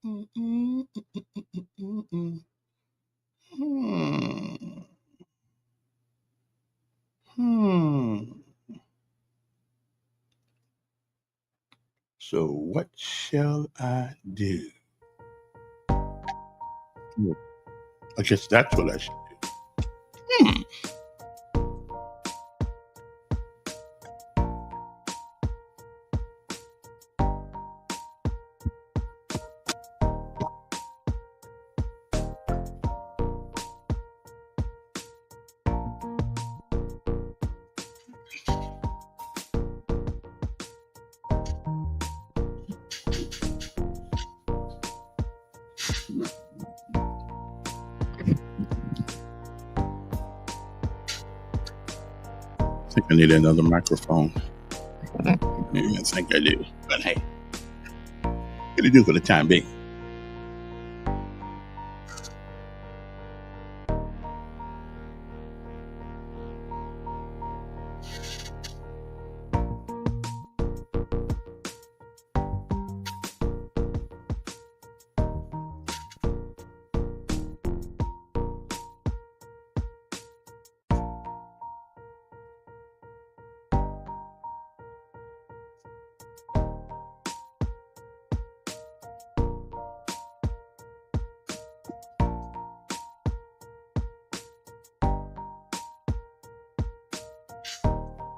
Hmm. Hmm. So what shall I do? I guess that's what I should do. Hmm. I think I need another microphone. Maybe I think I do. But hey, it'll do for the time being.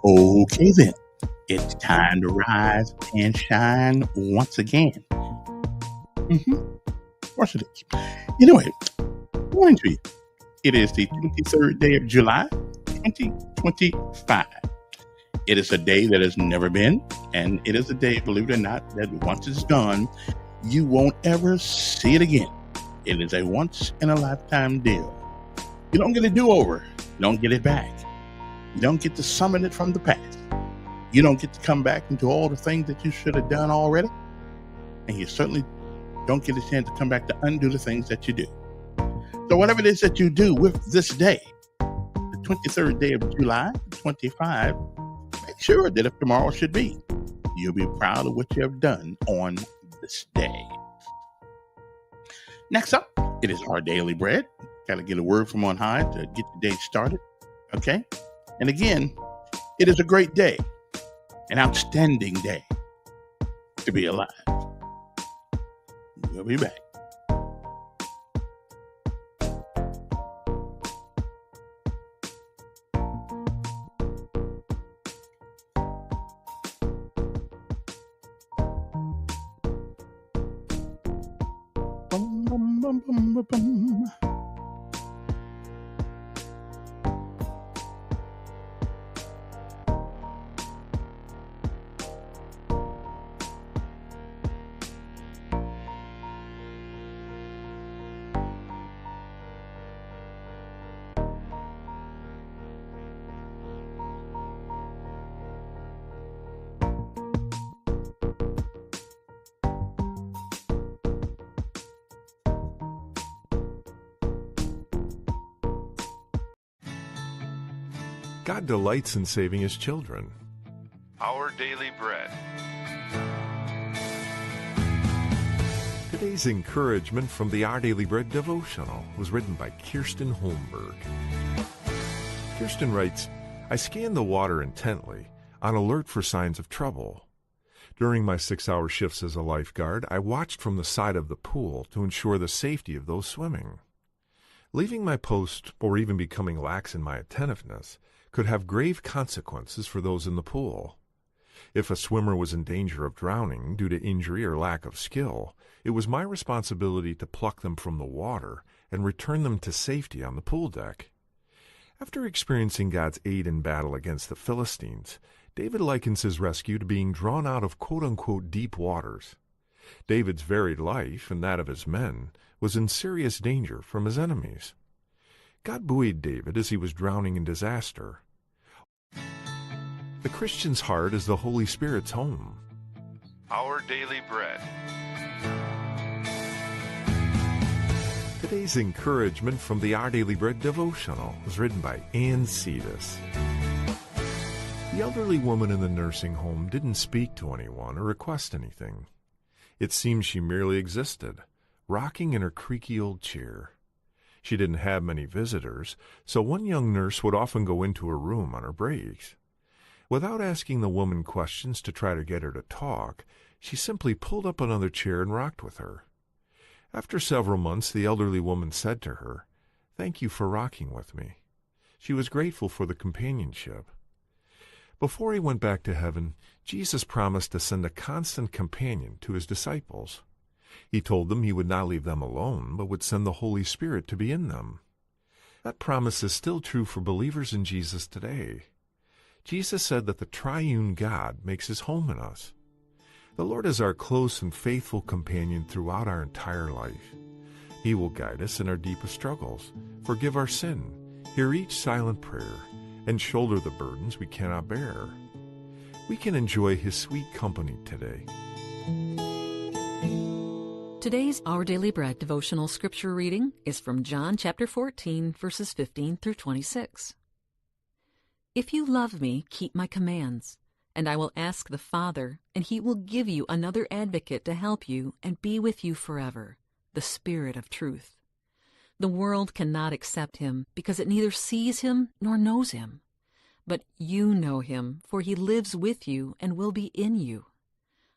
Okay then. It's time to rise and shine once again. Of course it is. Anyway, good morning to you. It is the 23rd day of July, 2025. It is a day that has never been, and it is a day, believe it or not, that once it's gone, you won't ever see it again. It is a once in a lifetime deal. You don't get a do-over. You don't get it back. You don't get to summon it from the past. You don't get to come back and do all the things that you should have done already. And you certainly don't get a chance to come back to undo the things that you do. So whatever it is that you do with this day, the 23rd day of July, 25, make sure that if tomorrow should be, you'll be proud of what you have done on this day. Next up, it is our daily bread. Got to get a word from on high to get the day started. Okay? And again, it is a great day, an outstanding day to be alive. We'll be back. Bum, bum, bum, bum, bum, bum. God delights in saving His children. Our Daily Bread. Today's encouragement from the Our Daily Bread devotional was written by Kirsten Holmberg. Kirsten writes, I scanned the water intently, on alert for signs of trouble. During my 6-hour shifts as a lifeguard, I watched from the side of the pool to ensure the safety of those swimming. Leaving my post or even becoming lax in my attentiveness could have grave consequences for those in the pool. If a swimmer was in danger of drowning due to injury or lack of skill, it was my responsibility to pluck them from the water and return them to safety on the pool deck. After experiencing God's aid in battle against the Philistines, David likens his rescue to being drawn out of quote-unquote deep waters. David's varied life and that of his men was in serious danger from his enemies. God buoyed David as he was drowning in disaster. The Christian's heart is the Holy Spirit's home. Our Daily Bread. Today's encouragement from the Our Daily Bread devotional was written by Ann Cetus. The elderly woman in the nursing home didn't speak to anyone or request anything. It seemed she merely existed, rocking in her creaky old chair. She didn't have many visitors, so one young nurse would often go into her room on her breaks. Without asking the woman questions to try to get her to talk, she simply pulled up another chair and rocked with her. After several months, the elderly woman said to her, "Thank you for rocking with me." She was grateful for the companionship. Before he went back to heaven, Jesus promised to send a constant companion to his disciples. He told them he would not leave them alone, but would send the Holy Spirit to be in them. That promise is still true for believers in Jesus today. Jesus said that the triune God makes his home in us. The Lord is our close and faithful companion throughout our entire life. He will guide us in our deepest struggles, forgive our sin, hear each silent prayer, and shoulder the burdens we cannot bear. We can enjoy his sweet company today. Today's Our Daily Bread devotional scripture reading is from John chapter 14, verses 15 through 26. If you love me, keep my commands, and I will ask the Father, and he will give you another advocate to help you and be with you forever, the Spirit of truth. The world cannot accept him because it neither sees him nor knows him. But you know him, for he lives with you and will be in you.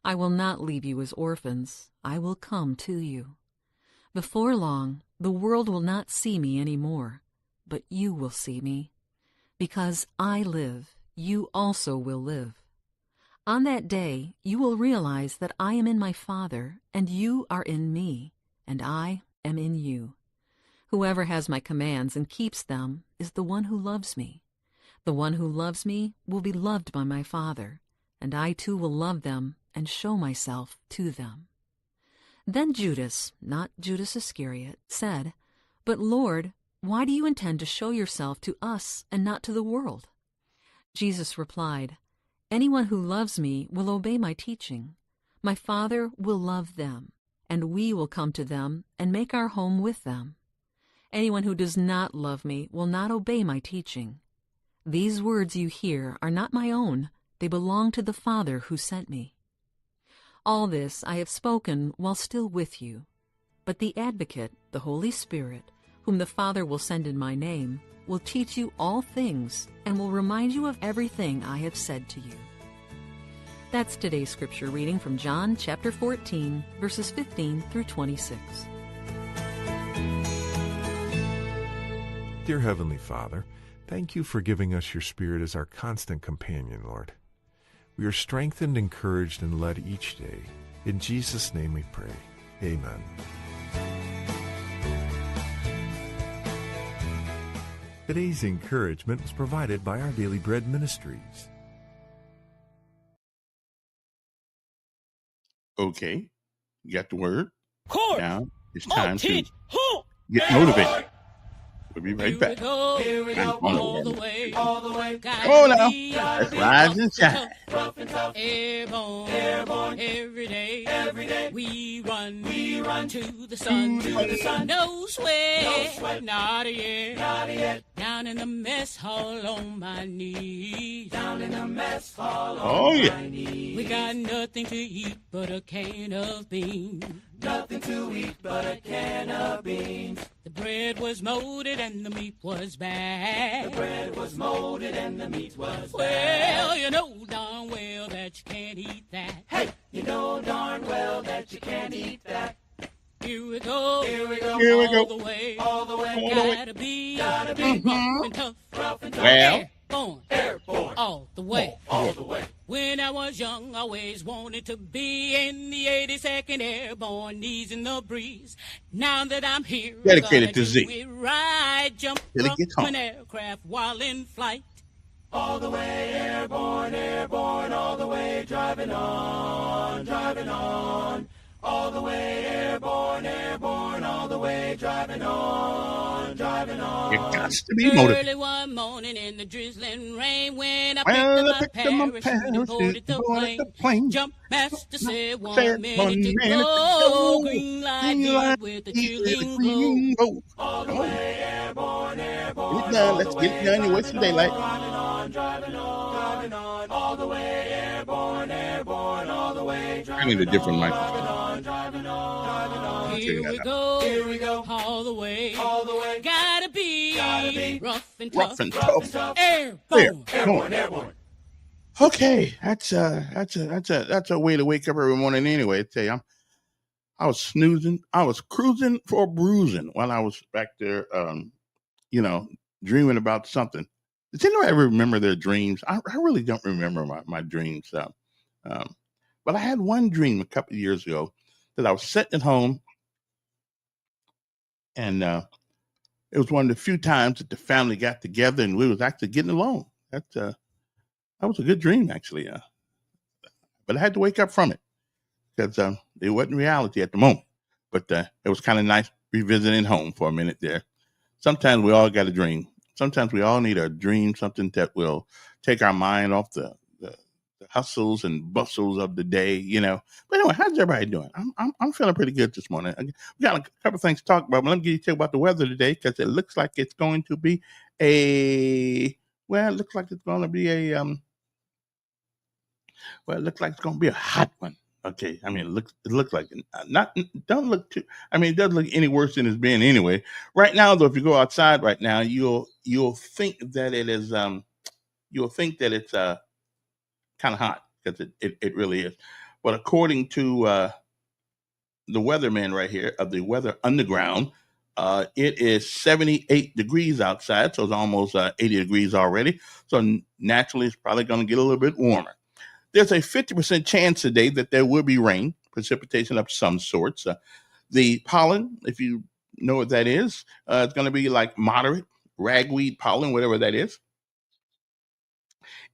I will not leave you as orphans. I will come to you. Before long, the world will not see me any more, but you will see me. Because I live, you also will live. On that day, you will realize that I am in my Father, and you are in me, and I am in you. Whoever has my commands and keeps them is the one who loves me. The one who loves me will be loved by my Father, and I too will love them and show myself to them. Then Judas, not Judas Iscariot, said, "But Lord, why do you intend to show yourself to us and not to the world?" Jesus replied, "Anyone who loves me will obey my teaching. My Father will love them, and we will come to them and make our home with them. Anyone who does not love me will not obey my teaching. These words you hear are not my own. They belong to the Father who sent me. All this I have spoken while still with you. But the Advocate, the Holy Spirit, whom the Father will send in my name, will teach you all things and will remind you of everything I have said to you." That's today's scripture reading from John chapter 14, verses 15 through 26. Dear Heavenly Father, thank you for giving us your Spirit as our constant companion, Lord. We are strengthened, encouraged, and led each day. In Jesus' name we pray. Amen. Today's encouragement was provided by Our Daily Bread Ministries. Okay, you got the word. Court. Now it's time to Teach. Who? get motivated. We'll be right Here back. we go. Here we go. All the way. All the way. Come on now. Let's rise and shine. Airborne. Airborne. Every day. Every day. We run. We run to the sun. To the sun. No sweat. No sweat. Not yet. Not yet. Down in the mess hall on my knees. Down in the mess hall on my knees. We got nothing to eat but a can of beans. Nothing to eat but a can of beans. The bread was molded and the meat was bad. The bread was molded and the meat was bad. Well, you know darn well that you can't eat that. Hey, you know darn well that you can't eat that. Here we go. Here we go. Here we go. All the way. All the way. Gotta be rough and tough. Rough and tough. Well. Airborne. All the way. All the way. When I was young, I always wanted to be in the 82nd Airborne, easing the breeze. Now that I'm here, Dedicated to Z. we ride, jump Till it from gets home. an aircraft while in flight. All the way, airborne, airborne, all the way, driving on, driving on. All the way, airborne, airborne, all the way, driving on, driving on. You got to be motivated. Early one morning in the drizzling rain, when I Well, picked up my parachute and boarded the plane. Jump master said 1 minute to go. Green light lit with a chilling glow. All the way, airborne, airborne. Get it done. Let's get it done. You're wasting daylight. Driving on, driving on, driving on. All the way, airborne, airborne, all the way. I need a different microphone. Driving on, driving on. tell you Here we that. go, all the way. Gotta be rough and Rough tough. and tough. Airborne. Okay, that's a way to wake up every morning anyway. I tell you, I was snoozing, I was cruising for bruising while I was back there, you know, dreaming about something. Does anyone ever remember their dreams? I really don't remember my dreams. Um, but I had one dream a couple of years ago that I was sitting at home, and it was one of the few times that the family got together and we was actually getting along. That was a good dream, actually. But I had to wake up from it because it wasn't reality at the moment. But it was kind of nice revisiting home for a minute there. Sometimes we all got a dream. Sometimes we all need a dream, something that will take our mind off the hustles and bustles of the day, you know. But anyway, how's everybody doing? I'm feeling pretty good this morning. We got a couple of things to talk about, but let me tell you about the weather today because it looks like it's going to be it looks like it's going to be it looks like it's going to be a hot one. Okay, I mean, it looks like it. Not don't look too. I mean, it doesn't look any worse than it's been anyway. Right now, though, if you go outside right now, you'll think that it is you'll think that it's kind of hot because it really is. But according to the weatherman right here of the Weather Underground, it is 78 degrees outside, so it's almost 80 degrees already. So naturally, it's probably going to get a little bit warmer. There's a 50% chance today that there will be rain, precipitation of some sorts. The pollen, if you know what that is, it's going to be like moderate ragweed pollen, whatever that is.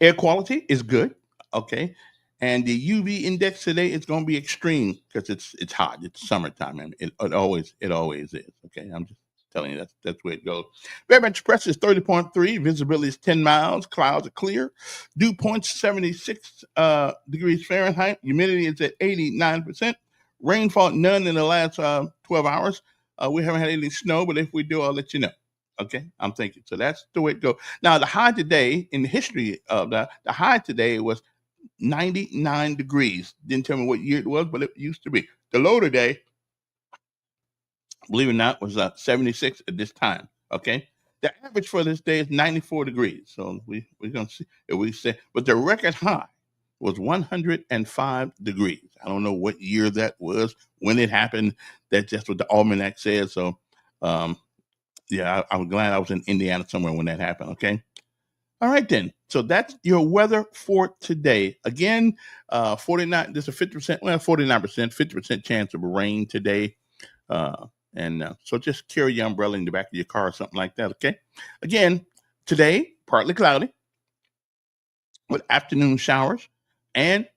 Air quality is good, okay, and the UV index today is going to be extreme because it's hot. It's summertime, and it always is. Okay, I'm just telling you that's where it goes. Barometric pressure is 30.3. Visibility is 10 miles. Clouds are clear. Dew point 76 degrees Fahrenheit. Humidity is at 89%. Rainfall none in the last 12 hours. We haven't had any snow, but if we do, I'll let you know. Okay, I'm thinking. So that's the way it goes. Now, the high today in the history of the high today was 99 degrees. Didn't tell me what year it was, but it used to be. The low today, believe it or not, was 76 at this time. Okay, the average for this day is 94 degrees. So we're gonna see if we say, but the record high was 105 degrees. I don't know what year that was when it happened. That's just what the almanac says. So. Yeah, I'm glad I was in Indiana somewhere when that happened. Okay. All right, then. So that's your weather for today. Again, 49, there's a 50%, 49%, 50% chance of rain today. And so just carry your umbrella in the back of your car or something like that. Okay. Again, today, partly cloudy with afternoon showers and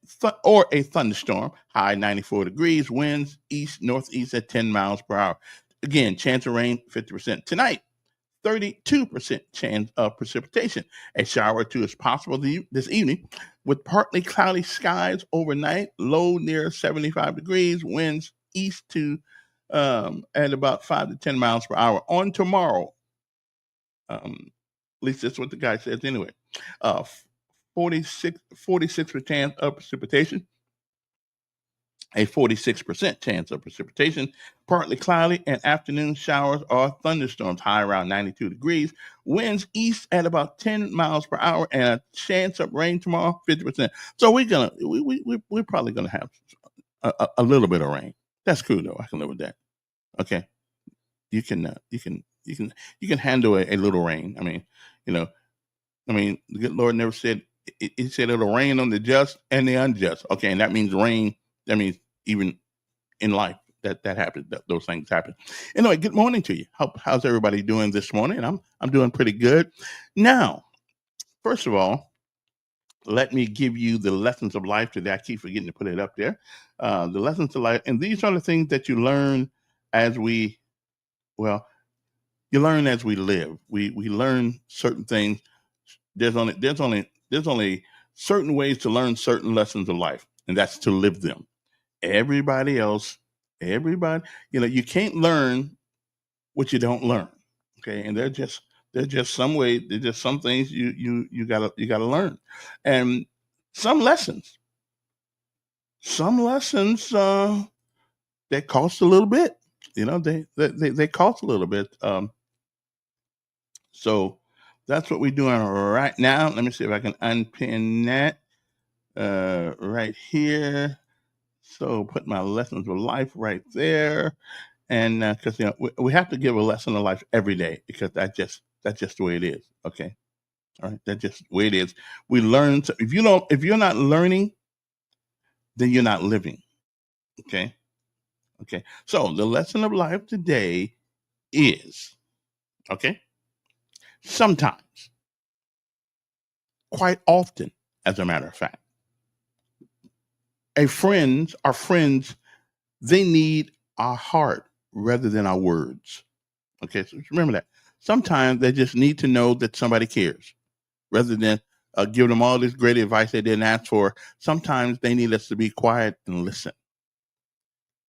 or a thunderstorm. High 94 degrees, winds east northeast at 10 miles per hour. Again, chance of rain 50%. Tonight, 32% chance of precipitation. A shower or two is possible this evening with partly cloudy skies overnight, low near 75 degrees, winds east to at about 5 to 10 miles per hour. On tomorrow, at least that's what the guy says anyway, uh, 46% chance of precipitation. A 46% chance of precipitation, partly cloudy, and afternoon showers or thunderstorms, high around 92 degrees. Winds east at about 10 miles per hour, and a chance of rain tomorrow, 50%. So we're probably gonna have a little bit of rain. That's cool though. I can live with that. Okay, you can handle a little rain. I mean, you know, the good Lord never said. He said it'll rain on the just and the unjust. Okay, and that means rain. That means even in life that happens. Those things happen. Anyway, good morning to you. How's everybody doing this morning? I'm doing pretty good. Now, first of all, let me give you the lessons of life today. I keep forgetting to put it up there. The lessons of life, and these are the things that you learn as we well, you learn as we live. We learn certain things. There's only certain ways to learn certain lessons of life, and that's to live them. Everybody else, everybody, you can't learn what you don't learn. Okay, and there's just some way. There's just some things you gotta learn, and some lessons, that cost a little bit. they cost a little bit. So that's what we're doing right now. Let me see if I can unpin that right here. So put my lessons of life right there, and because we have to give a lesson of life every day because that's just the way it is. Okay, all right, that's just the way it is. We learn. If you're not learning, then you're not living. Okay, okay. So the lesson of life today is okay. Sometimes, quite often, as a matter of fact, our friends, they need our heart rather than our words. Okay, so remember that. Sometimes they just need to know that somebody cares rather than give them all this great advice they didn't ask for. Sometimes they need us to be quiet and listen.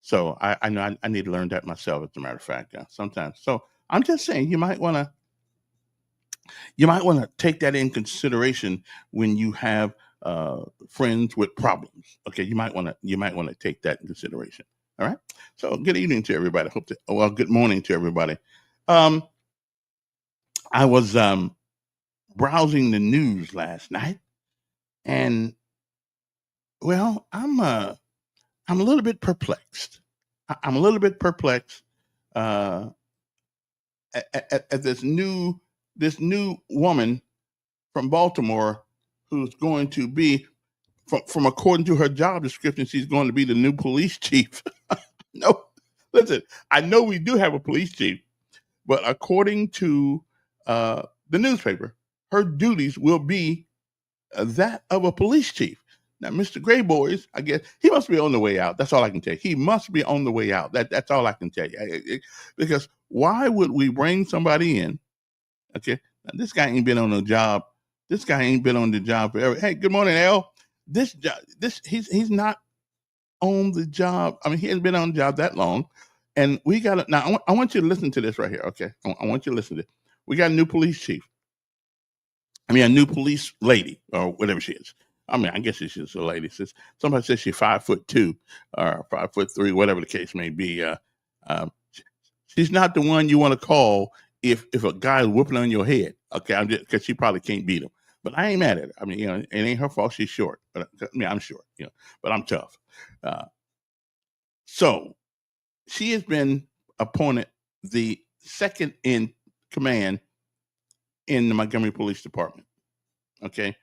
So I know I need to learn that myself, as a matter of fact. Sometimes. So I'm just saying you might want to take that in consideration when you have friends with problems. Okay, you might want to take that in consideration. All right. So good evening to everybody. Good morning to everybody. Um, I was browsing the news last night, and well, I'm a little bit perplexed. I'm a little bit perplexed uh, at this new woman from Baltimore who's going to be from according to her job description, she's going to be the new police chief. No, listen, I know we do have a police chief, but according to the newspaper, her duties will be that of a police chief. Now, Mr. Gray Boys, I guess he must be on the way out. That's all I can tell you. He must be on the way out. That's all I can tell you. Because why would we bring somebody in? Okay, now, this guy ain't been on the job. This guy ain't been on the job forever. Hey, good morning, Al. He's not on the job. I mean, he hasn't been on the job that long. And we got to, now, I want you to listen to this right here, okay? I want you to listen to this. We got a new police chief. I mean, a new police lady or whatever she is. I mean, I guess she's just a lady. Somebody says she's 5'2" or 5'3", whatever the case may be. Um, she's not the one you want to call if a guy is whooping on your head. Okay, I'm just because she probably can't beat him. But I ain't mad at her. I mean, it ain't her fault. She's short. But I mean, I'm short. But I'm tough. So she has been appointed the second in command in the Montgomery Police Department. Okay,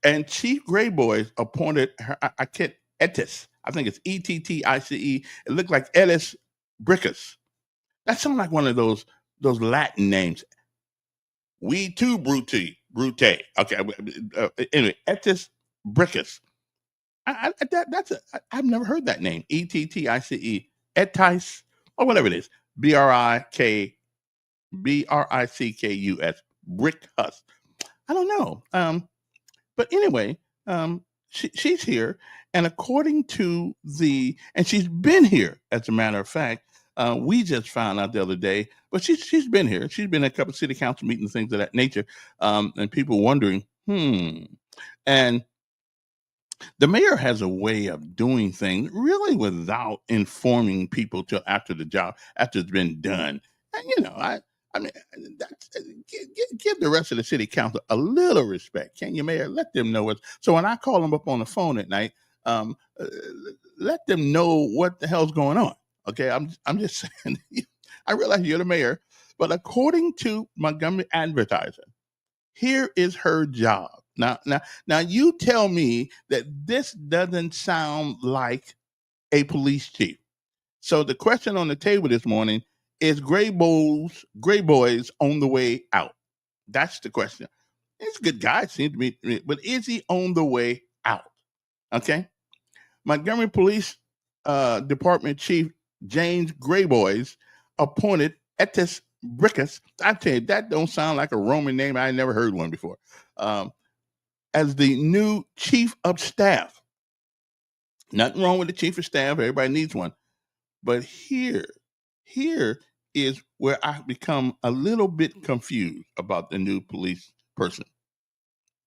and Chief Gray Boys appointed her. I can't Ettis. I think it's Ettice. It looked like Ellis Brickus. That sounds like one of those Latin names. We too, Brute. Okay. Anyway, Ettis Brickus. I've never heard that name. Ettice. Ettice or whatever it is. Brickus. Brickus. I don't know. But anyway, she's here, and according to and she's been here. As a matter of fact, we just found out the other day, but she's been here. She's been at a couple of city council meetings, things of that nature, and people wondering, and the mayor has a way of doing things really without informing people till after it's been done. And I mean, give the rest of the city council a little respect, can you, Mayor? Let them know it. So when I call them up on the phone at night, um, uh, let them know what the hell's going on. Okay, I'm just saying. I realize you're the mayor, but according to Montgomery Advertiser, here is her job. Now, you tell me that this doesn't sound like a police chief. So the question on the table this morning is Gray Boys on the way out? That's the question. He's a good guy, seems to me, but is he on the way out? Okay. Montgomery Police Department Chief James Grayboys appointed Ettis Brickus. I tell you, that don't sound like a Roman name. I never heard one before. As the new chief of staff. Nothing wrong with the chief of staff. Everybody needs one. But here is where I become a little bit confused about the new police person.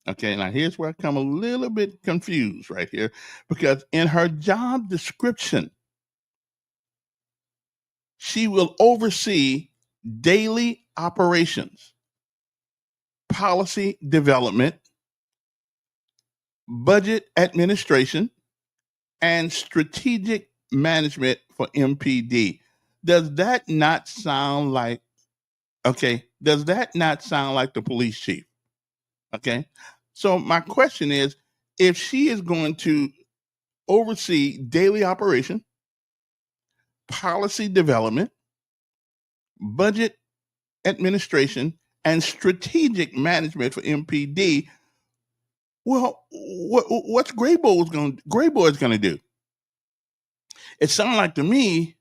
Okay, now here's where I come a little bit confused right here, because in her job description, She will oversee daily operations, policy development, budget administration, and strategic management for MPD. Does that not sound like, okay? Does that not sound like the police chief? Okay. So my question is, if she is going to oversee daily operation, policy development, budget administration, and strategic management for MPD, well, what's Grayboy going to do? It sounds like to me,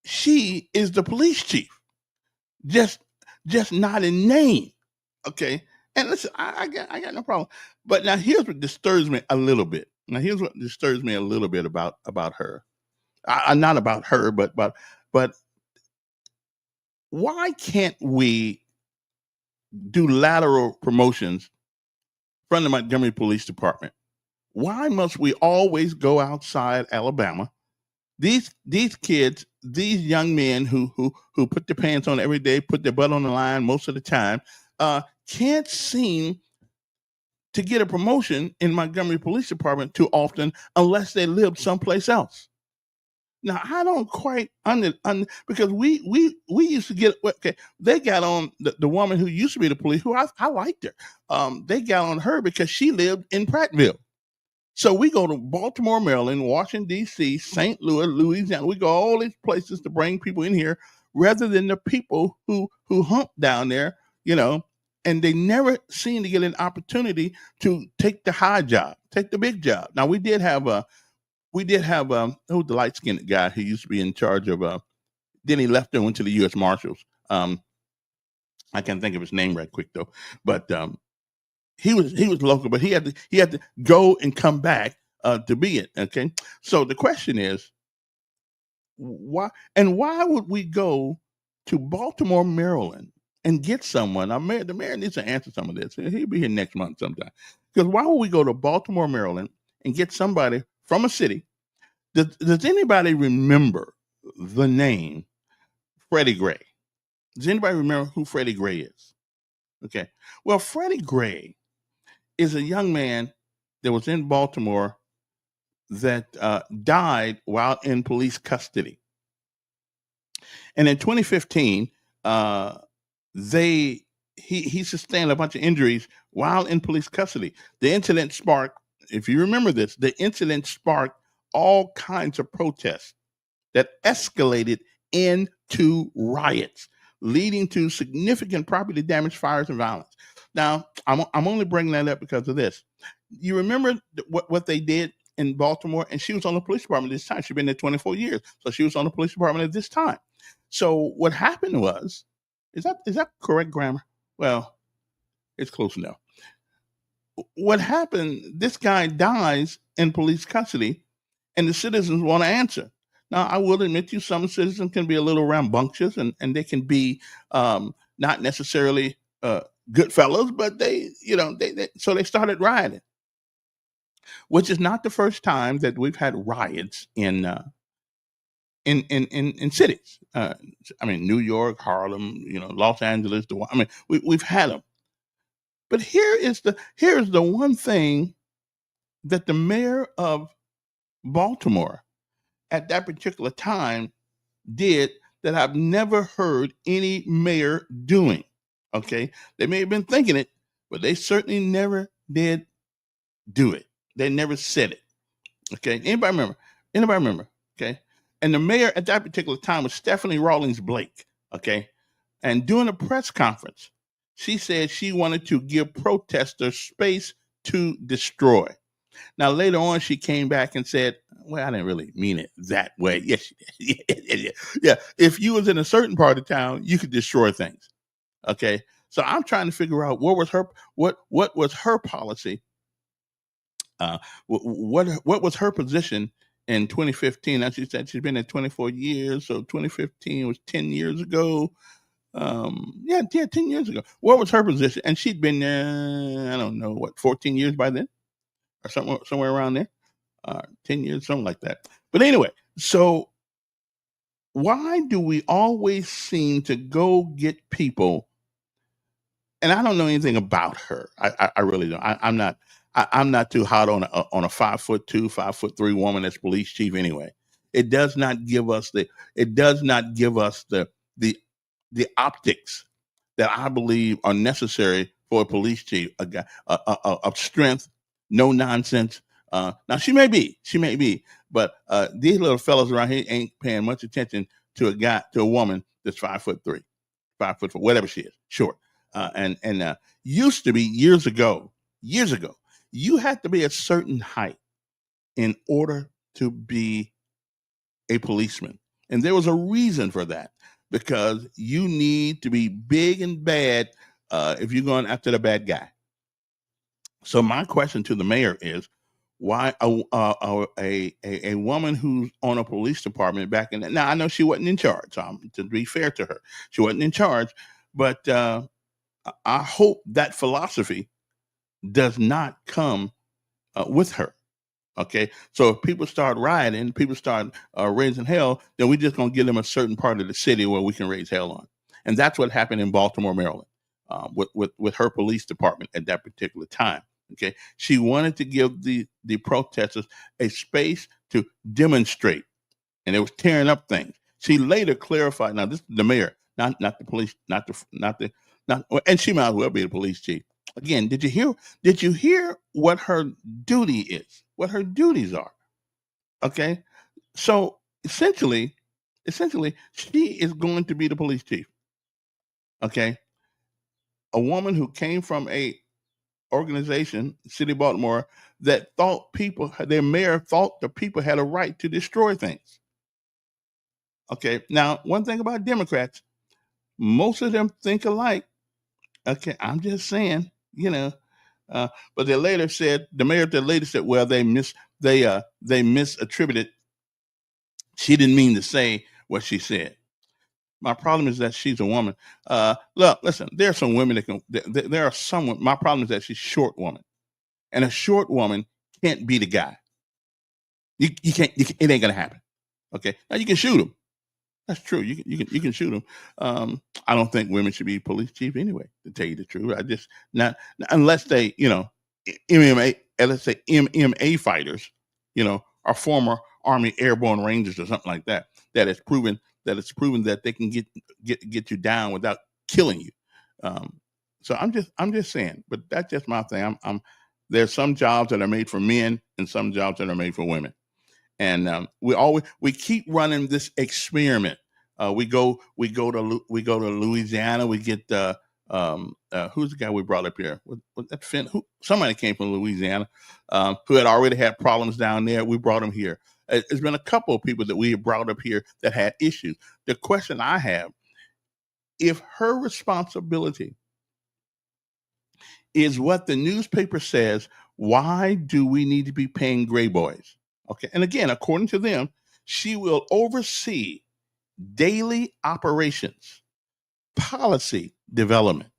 she is the police chief, just not in name. Okay. And listen, I got no problem. But now here's what disturbs me a little bit. About her. Not about her, but why can't we do lateral promotions from the Montgomery Police Department? Why must we always go outside Alabama? These kids, these young men who put their pants on every day, put their butt on the line most of the time, can't seem to get a promotion in Montgomery Police Department too often unless they lived someplace else. Now I don't quite because we used to get, okay. They got on the woman who used to be the police, who I liked her. They got on her because she lived in Prattville. So we go to Baltimore, Maryland, Washington, D.C., St. Louis, Louisiana. We go all these places to bring people in here rather than the people who hump down there, and they never seem to get an opportunity to take the high job, take the big job. Now, we did have who was the light-skinned guy who used to be in charge of, then he left and went to the U.S. Marshals. I can't think of his name right quick, though. But he was local, but he had to go and come back to be it. Okay, so the question is, why would we go to Baltimore, Maryland, and get someone? The mayor needs to answer some of this. He'll be here next month sometime. Because why would we go to Baltimore, Maryland, and get somebody from a city? Does anybody remember the name Freddie Gray? Does anybody remember who Freddie Gray is? Okay, well, Freddie Gray is a young man that was in Baltimore that died while in police custody. And in 2015, he sustained a bunch of injuries while in police custody. The incident sparked, if you remember this, all kinds of protests that escalated into riots, leading to significant property damage, fires, and violence. Now, I'm only bringing that up because of this. You remember what they did in Baltimore? And she was on the police department this time. She'd been there 24 years. So she was on the police department at this time. So what happened was, is that correct grammar? Well, it's close enough. What happened, this guy dies in police custody, and the citizens want to answer. Now, I will admit to you, some citizens can be a little rambunctious, and they can be not necessarily good fellows, but they started rioting, which is not the first time that we've had riots in cities. New York, Harlem, Los Angeles. We've had them. But here's the one thing that the mayor of Baltimore at that particular time did that I've never heard any mayor doing. Okay, they may have been thinking it, but they certainly never did do it. They never said it. Okay, anybody remember? Okay, and the mayor at that particular time was Stephanie Rawlings Blake. Okay, and during a press conference, she said she wanted to give protesters space to destroy. Now, later on, she came back and said, well, I didn't really mean it that way. Yes, she did. Yeah. If you was in a certain part of town, you could destroy things. Okay. So I'm trying to figure out what was her policy? What was her position in 2015? As she said, she's been there 24 years. So 2015 was 10 years ago. 10 years ago. What was her position? And she'd been there, I don't know, 14 years by then? Or somewhere around there, 10 years, something like that. But anyway, so why do we always seem to go get people? And I don't know anything about her. I really don't. I'm not. I'm not too hot on a 5'2", 5'3" woman as police chief. Anyway, it does not give us the. It does not give us the the optics that I believe are necessary for a police chief. A guy of strength, no nonsense. Now she may be, but these little fellas around here ain't paying much attention to a woman that's 5'3", 5'4", whatever she is, short. And used to be years ago, you had to be a certain height in order to be a policeman. And there was a reason for that because you need to be big and bad if you're going after the bad guy. So my question to the mayor is, why a woman who's on a police department back in now I know she wasn't in charge. To be fair to her, she wasn't in charge, but I hope that philosophy does not come with her. Okay, so if people start rioting, people start raising hell, then we're just going to give them a certain part of the city where we can raise hell on, and that's what happened in Baltimore, Maryland, with her police department at that particular time. Okay, she wanted to give the protesters a space to demonstrate, and it was tearing up things. She later clarified. Now this is the mayor, not the police, not, and she might as well be the police chief. Again, did you hear what her duty is? What her duties are? Okay, so essentially, she is going to be the police chief. Okay, a woman who came from a organization, City of Baltimore, that thought their mayor thought the people had a right to destroy things. Okay, now one thing about Democrats, most of them think alike. Okay, I'm just saying, Uh, but the mayor later said, well, they misattributed. She didn't mean to say what she said. My problem is that she's a woman. Look, listen, there are some women that can. There are some. My problem is that she's a short woman, and a short woman can't beat a guy. You can't. It ain't gonna happen. Okay, now you can shoot him. That's true. You can shoot them. I don't think women should be police chief anyway. To tell you the truth, I just not unless they MMA, let's say MMA fighters, are former Army Airborne Rangers or something like that. That they can get you down without killing you. So I'm just saying, but that's just my thing. There's some jobs that are made for men and some jobs that are made for women. And we keep running this experiment. We go to Louisiana. We get who's the guy we brought up here? Was that Finn? Somebody came from Louisiana who had already had problems down there. We brought him here. There's been a couple of people that we have brought up here that had issues. The question I have: if her responsibility is what the newspaper says, why do we need to be paying gray boys? Okay. And again, according to them, she will oversee daily operations, policy development,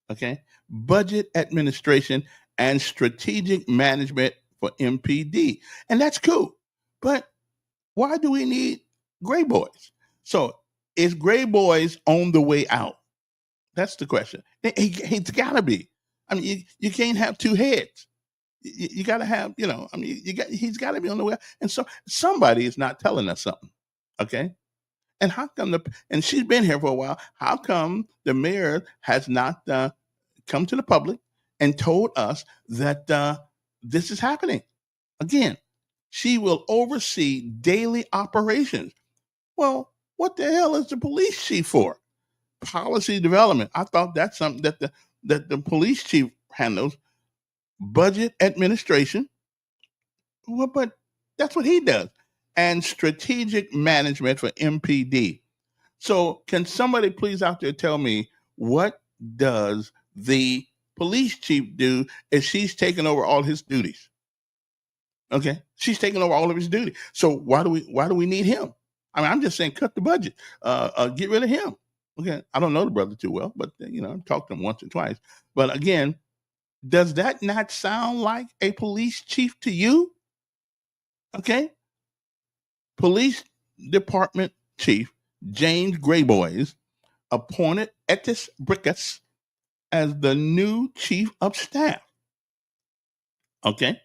okay, budget administration, and strategic management for MPD. And that's cool. But why do we need gray boys? So is gray boys on the way out? That's the question. He's got to be. I mean, you can't have two heads. You got to have, he's got to be on the way. And so somebody is not telling us something. Okay. And how come and she's been here for a while. How come the mayor has not come to the public and told us that this is happening? Again, she will oversee daily operations. Well, what the hell is the police chief for? Policy development. I thought that's something that the police chief handles. Budget administration. Well, but that's what he does. And strategic management for MPD. So can somebody please out there tell me, what does the police chief do if she's taking over all his duties? Okay. She's taking over all of his duties. So why do we need him? I mean, I'm just saying, cut the budget, get rid of him. Okay. I don't know the brother too well, but I've talked to him once or twice. But again, does that not sound like a police chief to you? Okay. Police department Chief James Grayboys appointed Etis Brickus as the new chief of staff. Okay,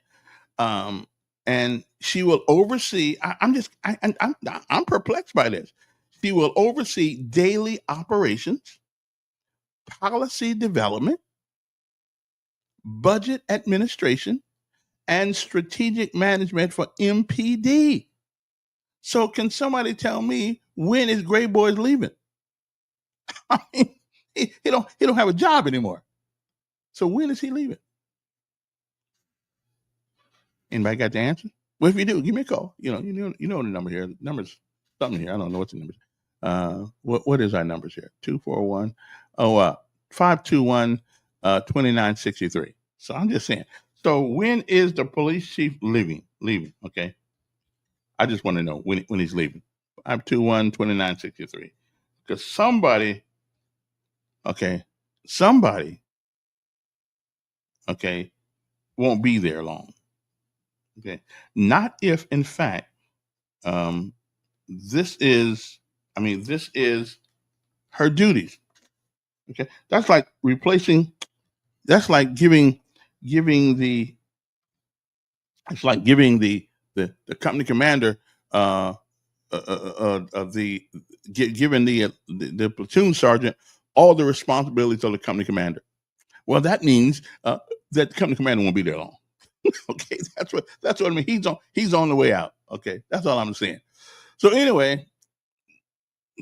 and she will oversee. I'm perplexed by this. She will oversee daily operations, policy development, budget administration, and strategic management for MPD. So, can somebody tell me when is Gray Boys leaving? I mean, he don't have a job anymore. So when is he leaving? Anybody got the answer? Well, if you do, give me a call. You know the number here. The number's something here. I don't know what's the number. What is our numbers here? 241 521 2963. So I'm just saying. So when is the police chief leaving? Okay. I just want to know when he's leaving. 521 2963. Because somebody, okay, won't be there long. Okay. Not if, in fact, um, this is her duties. Okay. That's like replacing, that's like giving the, it's like giving the company commander, giving the platoon sergeant all the responsibilities of the company commander. Well, that means that the company commander won't be there long. Okay, that's what I mean. He's on the way out. Okay, that's all I'm saying. So anyway,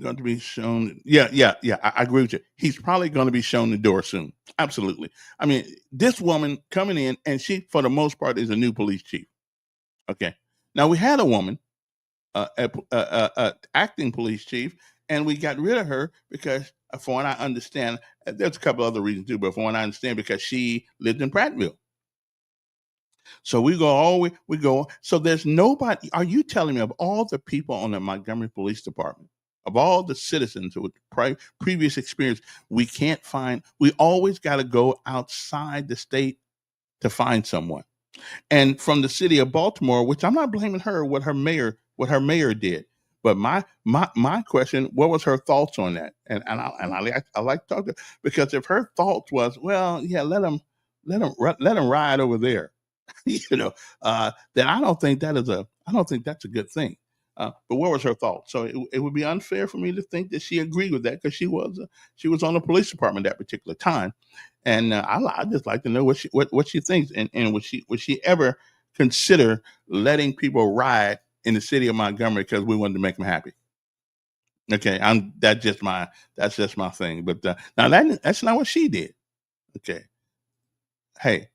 going to be shown. Yeah. I agree with you. He's probably going to be shown the door soon. Absolutely. I mean, this woman coming in, and she, for the most part, is a new police chief. Okay. Now we had a woman, acting police chief, and we got rid of her because, for what I understand, there's a couple other reasons too, but for what I understand, because she lived in Prattville. So we go. So there's nobody. Are you telling me, of all the people on the Montgomery Police Department, of all the citizens with previous experience, we can't find? We always got to go outside the state to find someone. And from the city of Baltimore, which I'm not blaming her, what her mayor did. But my question, what was her thoughts on that? And I like to talk to her, because if her thoughts was, well, yeah, let them ride over there, then I don't think that's a good thing. But what was her thought? So it would be unfair for me to think that she agreed with that, because she was on the police department that particular time, and I just like to know what she thinks, and would she ever consider letting people ride in the city of Montgomery because we wanted to make them happy? Okay, that's just my thing. But now that's not what she did. Okay. Hey,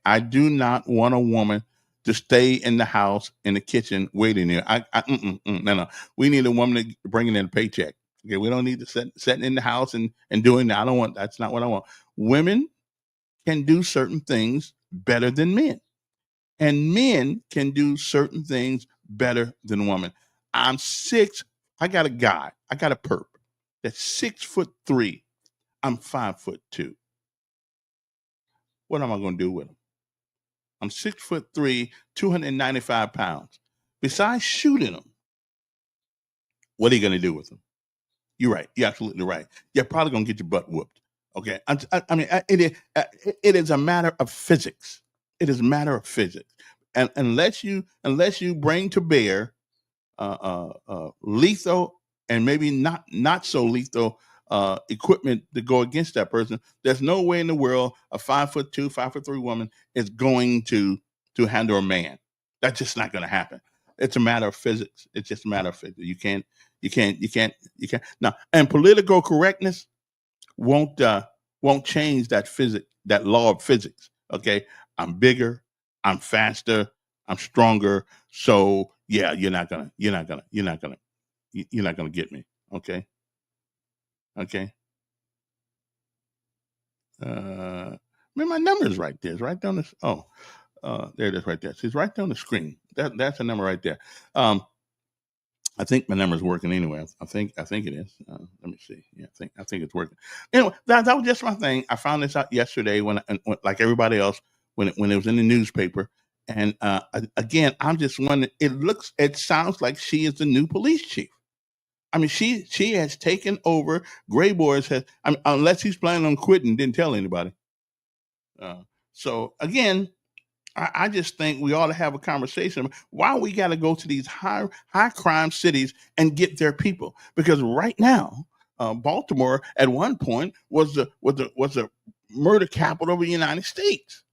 I do not want a woman to stay in the house, in the kitchen, waiting there. No. We need a woman to bring in a paycheck. Okay, we don't need to sit in the house and doing that. That's not what I want. Women can do certain things better than men, and men can do certain things better than women. I'm 6. I got a perp that's 6'3". I'm 5'2". What am I going to do with him? I'm 6'3", 295 pounds. Besides shooting him, what are you going to do with him? You're right. You're absolutely right. You're probably going to get your butt whooped. Okay. It is a matter of physics. It is a matter of physics. And unless you bring to bear lethal and maybe not so lethal equipment to go against that person, there's no way in the world a 5'2", 5'3" woman is going to handle a man. That's just not going to happen. It's a matter of physics. It's just a matter of physics. You can't. Now, and political correctness won't change that law of physics. Okay, I'm bigger, I'm faster, I'm stronger. So yeah, you're not gonna get me. Okay. My number is right there. It's right down this. Oh, there it is right there. It's right down the screen. That's the number right there. I think my number is working anyway. I think it is. Let me see. Yeah, I think it's working. Anyway, that was just my thing. I found this out yesterday when like everybody else, when it was in the newspaper. And again, I'm just wondering. It sounds like she is the new police chief. I mean, she has taken over. Gray Boys has, I mean, unless he's planning on quitting, didn't tell anybody. Uh, so again, I just think we ought to have a conversation. Why we got to go to these high crime cities and get their people? Because right now, Baltimore at one point was the murder capital of the United States.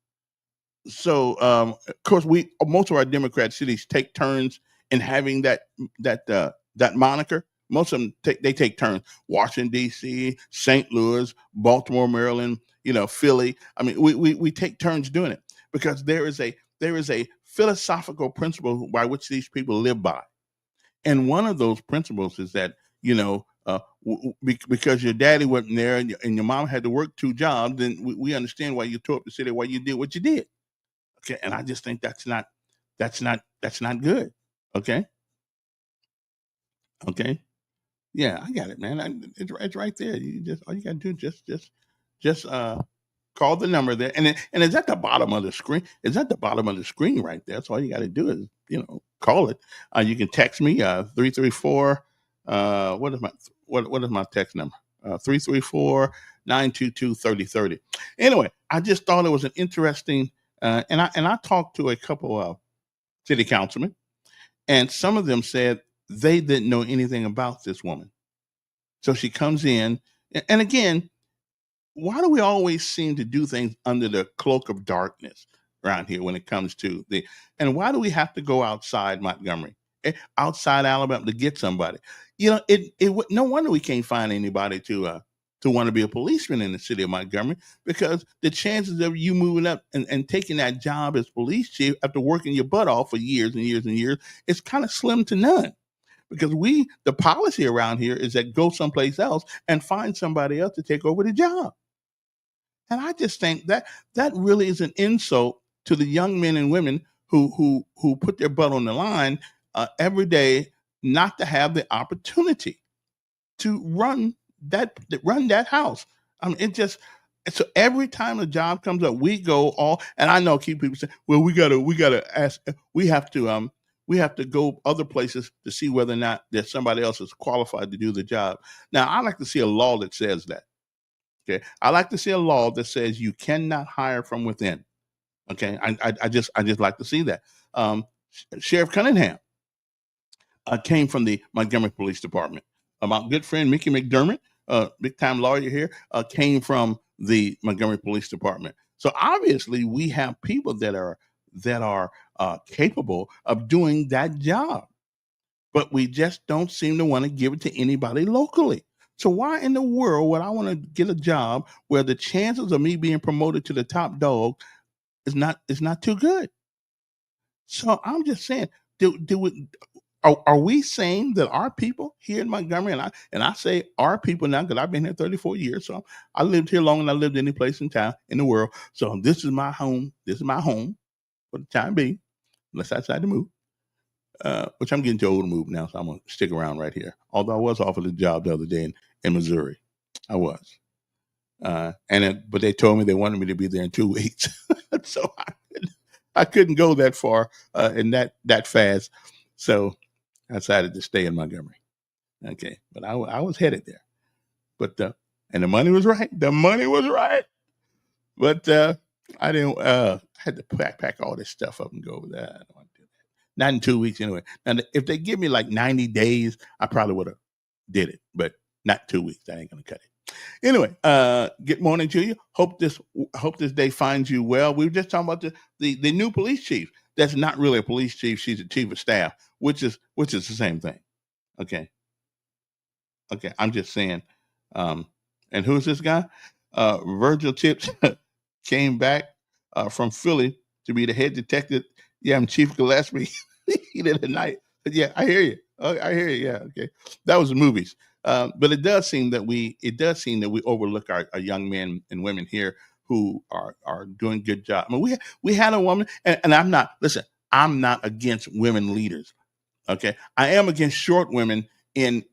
So of course we most of our Democrat cities take turns in having that moniker. Most of them take turns. Washington D.C., St. Louis, Baltimore, Maryland, Philly. I mean, we take turns doing it because there is a philosophical principle by which these people live by, and one of those principles is that because your daddy wasn't there and your mom had to work two jobs, then we understand why you tore up the city, why you did what you did. Okay, and I just think that's not good. Okay, okay, yeah, I got it, man. It's right there. You just all you gotta do is just call the number there, and it's at the bottom of the screen. It's at the bottom of the screen right there. So all you got to do is call it. You can text me 334. What is my text number? 334-922-3030. Anyway, I just thought it was an interesting. And I talked to a couple of city councilmen, and some of them said they didn't know anything about this woman. So she comes in, and again, why do we always seem to do things under the cloak of darkness around here when it comes to and why do we have to go outside Montgomery, outside Alabama to get somebody? No wonder we can't find anybody to want to be a policeman in the city of Montgomery, because the chances of you moving up and taking that job as police chief after working your butt off for years and years and years is kind of slim to none. Because the policy around here is that go someplace else and find somebody else to take over the job. And I just think that really is an insult to the young men and women who put their butt on the line every day, not to have the opportunity to run that house. I mean, so every time a job comes up, we go all. And I know people say, well, we gotta ask, we have to go other places to see whether or not there's somebody else that's qualified to do the job. Now, I like to see a law that says that. Okay, I like to see a law that says you cannot hire from within. Okay, I just like to see that. Sheriff Cunningham came from the Montgomery Police Department. My good friend Mickey McDermott, big time lawyer here, came from the Montgomery Police Department. So obviously, we have people that are capable of doing that job, but we just don't seem to want to give it to anybody locally. So why in the world would I want to get a job where the chances of me being promoted to the top dog is not too good? So I'm just saying, are we saying that our people here in Montgomery, and I say our people now because I've been here 34 years, so I lived here longer than I lived any place in town in the world. So this is my home. This is my home for the time being, unless I decide to move. Which I'm getting too old to move now, so I'm gonna stick around right here. Although I was offered a job the other day in Missouri, I was, but they told me they wanted me to be there in 2 weeks, so I couldn't go that far and that fast. So I decided to stay in Montgomery. Okay, but I was headed there, but and the money was right. The money was right, but I didn't. I had to pack all this stuff up and go over there. I don't want to do that. Not in 2 weeks anyway. Now, if they give me like 90 days, I probably would have did it, but not 2 weeks. I ain't gonna cut it. Anyway, good morning to you. Hope this day finds you well. We were just talking about the new police chief. That's not really a police chief. She's a chief of staff, which is the same thing. Okay. I'm just saying. And who's this guy? Virgil Tips came back from Philly to be the head detective. Yeah, I'm Chief Gillespie. He did a night. But yeah, I hear you. I hear you. Yeah, okay. That was the movies. But it does seem that we overlook our young men and women here who are doing good job. I mean, we had a woman, and I'm not against women leaders. Okay, I am against short women in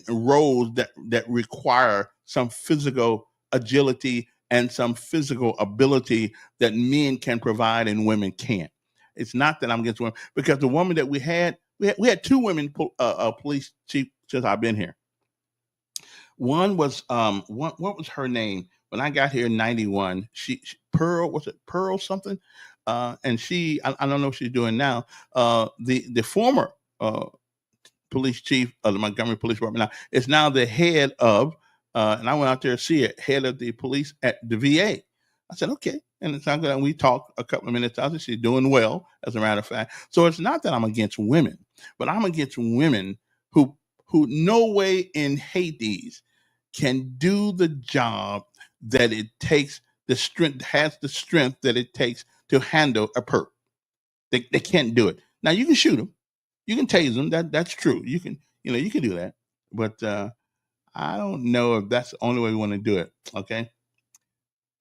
roles that require some physical agility and some physical ability that men can provide and women can't. It's not that I'm against women, because the woman that we had we had two women police chief since I've been here. One was what was her name when I got here in '91? She Pearl, was it Pearl something? And I don't know what she's doing now. The former police chief of the Montgomery Police Department now is now the head of, and I went out there to see it, head of the police at the VA. I said, okay. And it's not good. And we talked a couple of minutes. I said, she's doing well, as a matter of fact. So it's not that I'm against women, but I'm against women who no way in Hades can do the job that it takes, has the strength that it takes to handle a perp. They can't do it. Now you can shoot them, you can tase them. That's true. You can do that, but I don't know if that's the only way we want to do it. Okay.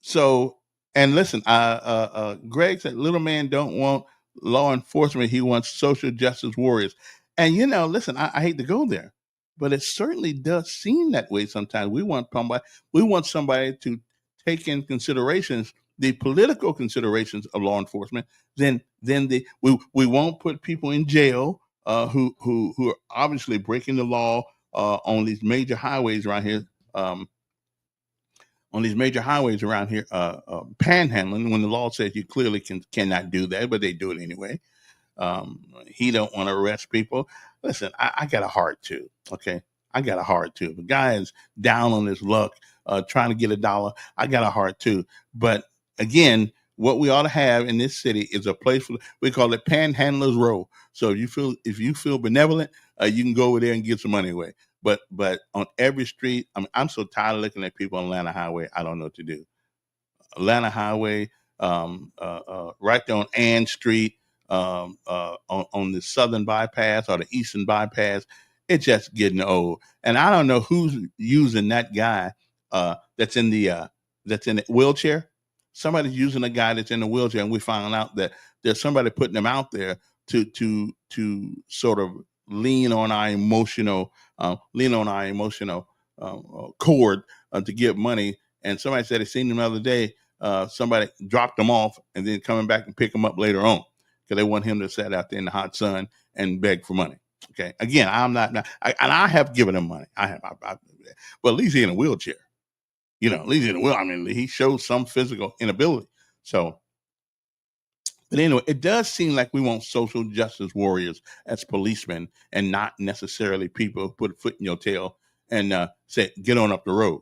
So, and listen, Greg said, little man don't want law enforcement. He wants social justice warriors. And, listen, I hate to go there, but it certainly does seem that way sometimes. We want somebody to take in considerations, the political considerations of law enforcement. Then we won't put people in jail who are obviously breaking the law on these major highways around here. Panhandling, when the law says you clearly cannot do that, but they do it anyway. He don't want to arrest people. Listen, I got a heart too. Okay, I got a heart too. The guy is down on his luck, trying to get $1. I got a heart too. But again, what we ought to have in this city is a place we call it Panhandlers Row. So if you feel benevolent, you can go over there and give some money away. But on every street, I'm so tired of looking at people on Atlanta Highway. I don't know what to do. Atlanta Highway, right there on Ann Street, on the Southern Bypass or the Eastern Bypass, it's just getting old. And I don't know who's using that guy that's in the wheelchair. Somebody's using a guy that's in the wheelchair, and we found out that there's somebody putting them out there to sort of lean on our emotional cord to give money. And somebody said they seen them the other day. Somebody dropped them off and then coming back and pick them up later on because they want him to sit out there in the hot sun and beg for money. Okay, again, I'm not, and I have given him money. Well, at least he's in a wheelchair. At least in a wheel. I mean, he shows some physical inability. So. But anyway, it does seem like we want social justice warriors as policemen and not necessarily people who put a foot in your tail and say, get on up the road.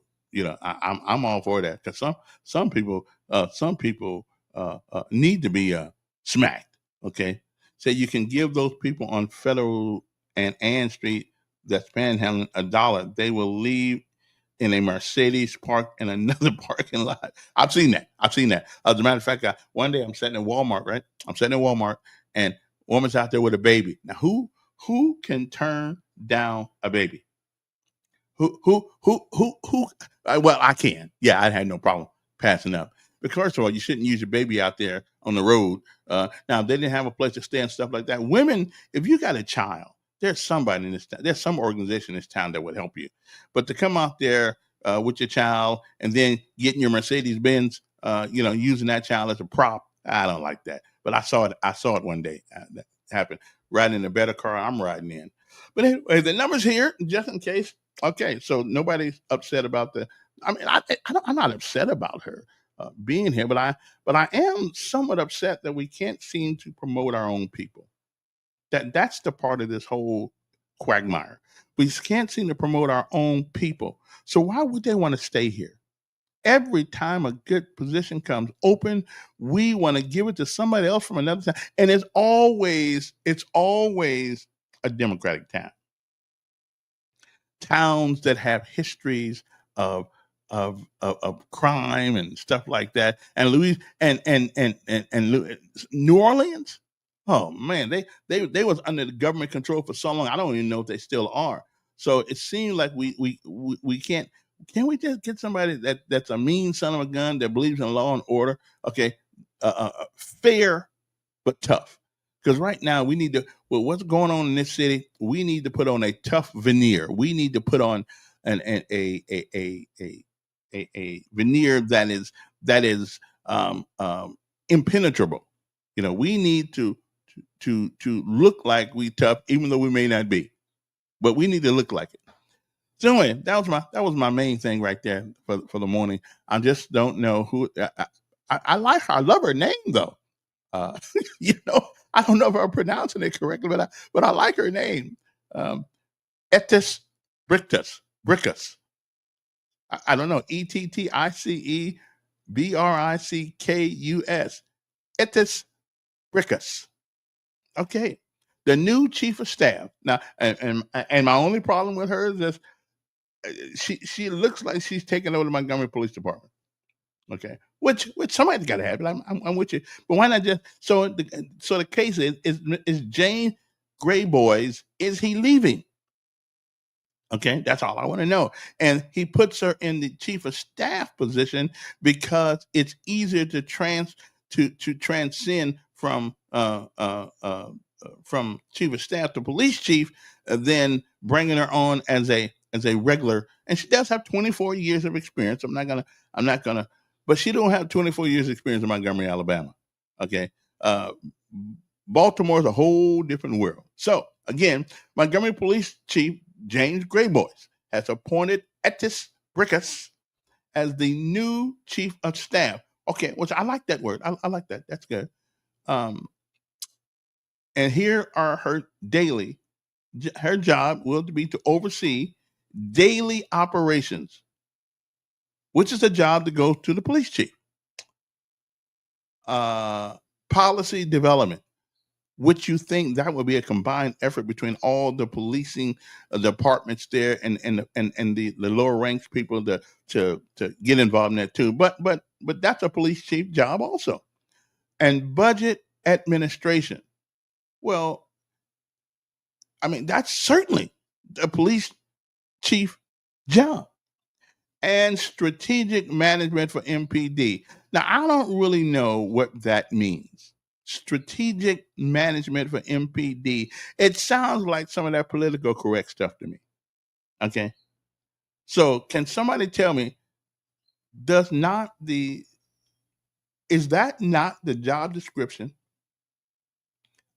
I'm all for that because some people need to be smacked. Okay. So you can give those people on Federal and Ann Street that's panhandling $1. They will leave in a Mercedes park in another parking lot. I've seen that. As a matter of fact, one day I'm sitting in Walmart, right? And a woman's out there with a baby. Now, who can turn down a baby? Who? Well, I can. Yeah, I had no problem passing up. But first of all, you shouldn't use your baby out there on the road. Now, they didn't have a place to stay and stuff like that. Women, if you got a child, there's somebody in this town, there's some organization in this town that would help you. But to come out there with your child and then getting your Mercedes Benz, using that child as a prop, I don't like that. But I saw it one day that happened. Riding in a better car I'm riding in. But anyway, the number's here just in case. Okay, so nobody's upset about I'm not upset about her being here, but I am somewhat upset that we can't seem to promote our own people. That's the part of this whole quagmire. We can't seem to promote our own people. So why would they want to stay here? Every time a good position comes open, we want to give it to somebody else from another town. And it's always a Democratic town. Towns that have histories of crime and stuff like that. And New Orleans. Oh man, they was under the government control for so long. I don't even know if they still are. So it seems like we can't. Can we just get somebody that's a mean son of a gun that believes in law and order? Okay, fair but tough. Because right now we need to. Well, what's going on in this city? We need to put on a tough veneer. We need to put on a veneer that is impenetrable. We need to to look like we tough, even though we may not be, but we need to look like it. So anyway, that was my main thing right there for the morning. I just don't know who I like her. I love her name though. Uh, I don't know if I'm pronouncing it correctly, but I like her name. Um, Etis Brickus. I don't know. Etticebrickus. Etis Brickus. Okay. The new chief of staff. Now, and my only problem with her is this: she looks like she's taking over the Montgomery Police Department. Okay, which somebody's got to have it. I'm with you, but why not just so the case is Jane Grayboys, is he leaving? Okay, that's all I want to know. And he puts her in the chief of staff position because it's easier to transcend from chief of staff to police chief than bringing her on as a regular. And she does have 24 years of experience. I'm not gonna, but she don't have 24 years experience in Montgomery, Alabama. Okay, uh, Baltimore's a whole different world. So again, Montgomery Police Chief James Grayboys has appointed Etis Brickus as the new chief of staff. Okay, which I like that word. I like that. That's good. Um, and here are her daily. Her job will be to oversee daily operations, which is a job that goes to the police chief. Policy development, which you think that would be a combined effort between all the policing departments there and the lower ranks people to get involved in that too. But that's a police chief job also. And budget administration. Well, I mean, that's certainly a police chief job. And strategic management for MPD. Now, I don't really know what that means. Strategic management for MPD. It sounds like some of that political correct stuff to me. Okay. So, can somebody tell me, is that not the job description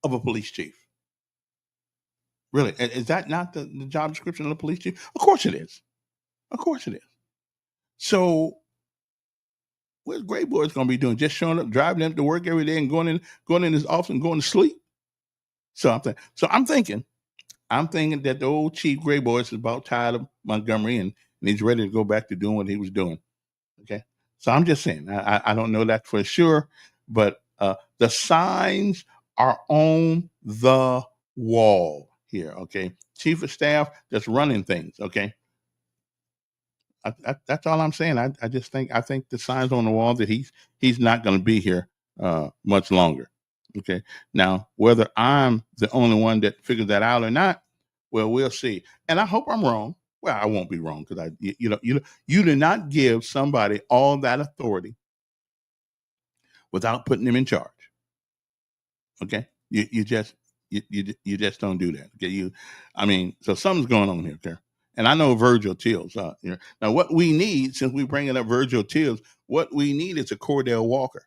of a police chief? Really? Is that not the job description of a police chief? Of course it is. Of course it is. So, what's Gray Boy's going to be doing? Just showing up, driving them to work every day, and going in his office and going to sleep. So I'm thinking that the old Chief Gray Boy is about tired of Montgomery and he's ready to go back to doing what he was doing. Okay, so I'm just saying. I don't know that for sure, but the signs are on the wall here. Okay, Chief of Staff that's running things. Okay. That's all I'm saying. I think the signs on the wall that he's not going to be here much longer. Okay. Now, whether I'm the only one that figures that out or not, well, we'll see. And I hope I'm wrong. Well, I won't be wrong because you do not give somebody all that authority without putting them in charge. Okay. You just don't do that. Okay. So something's going on here. Okay. And I know Virgil Tills. Now, what we need, since we're bringing up Virgil Tills, what we need is a Cordell Walker,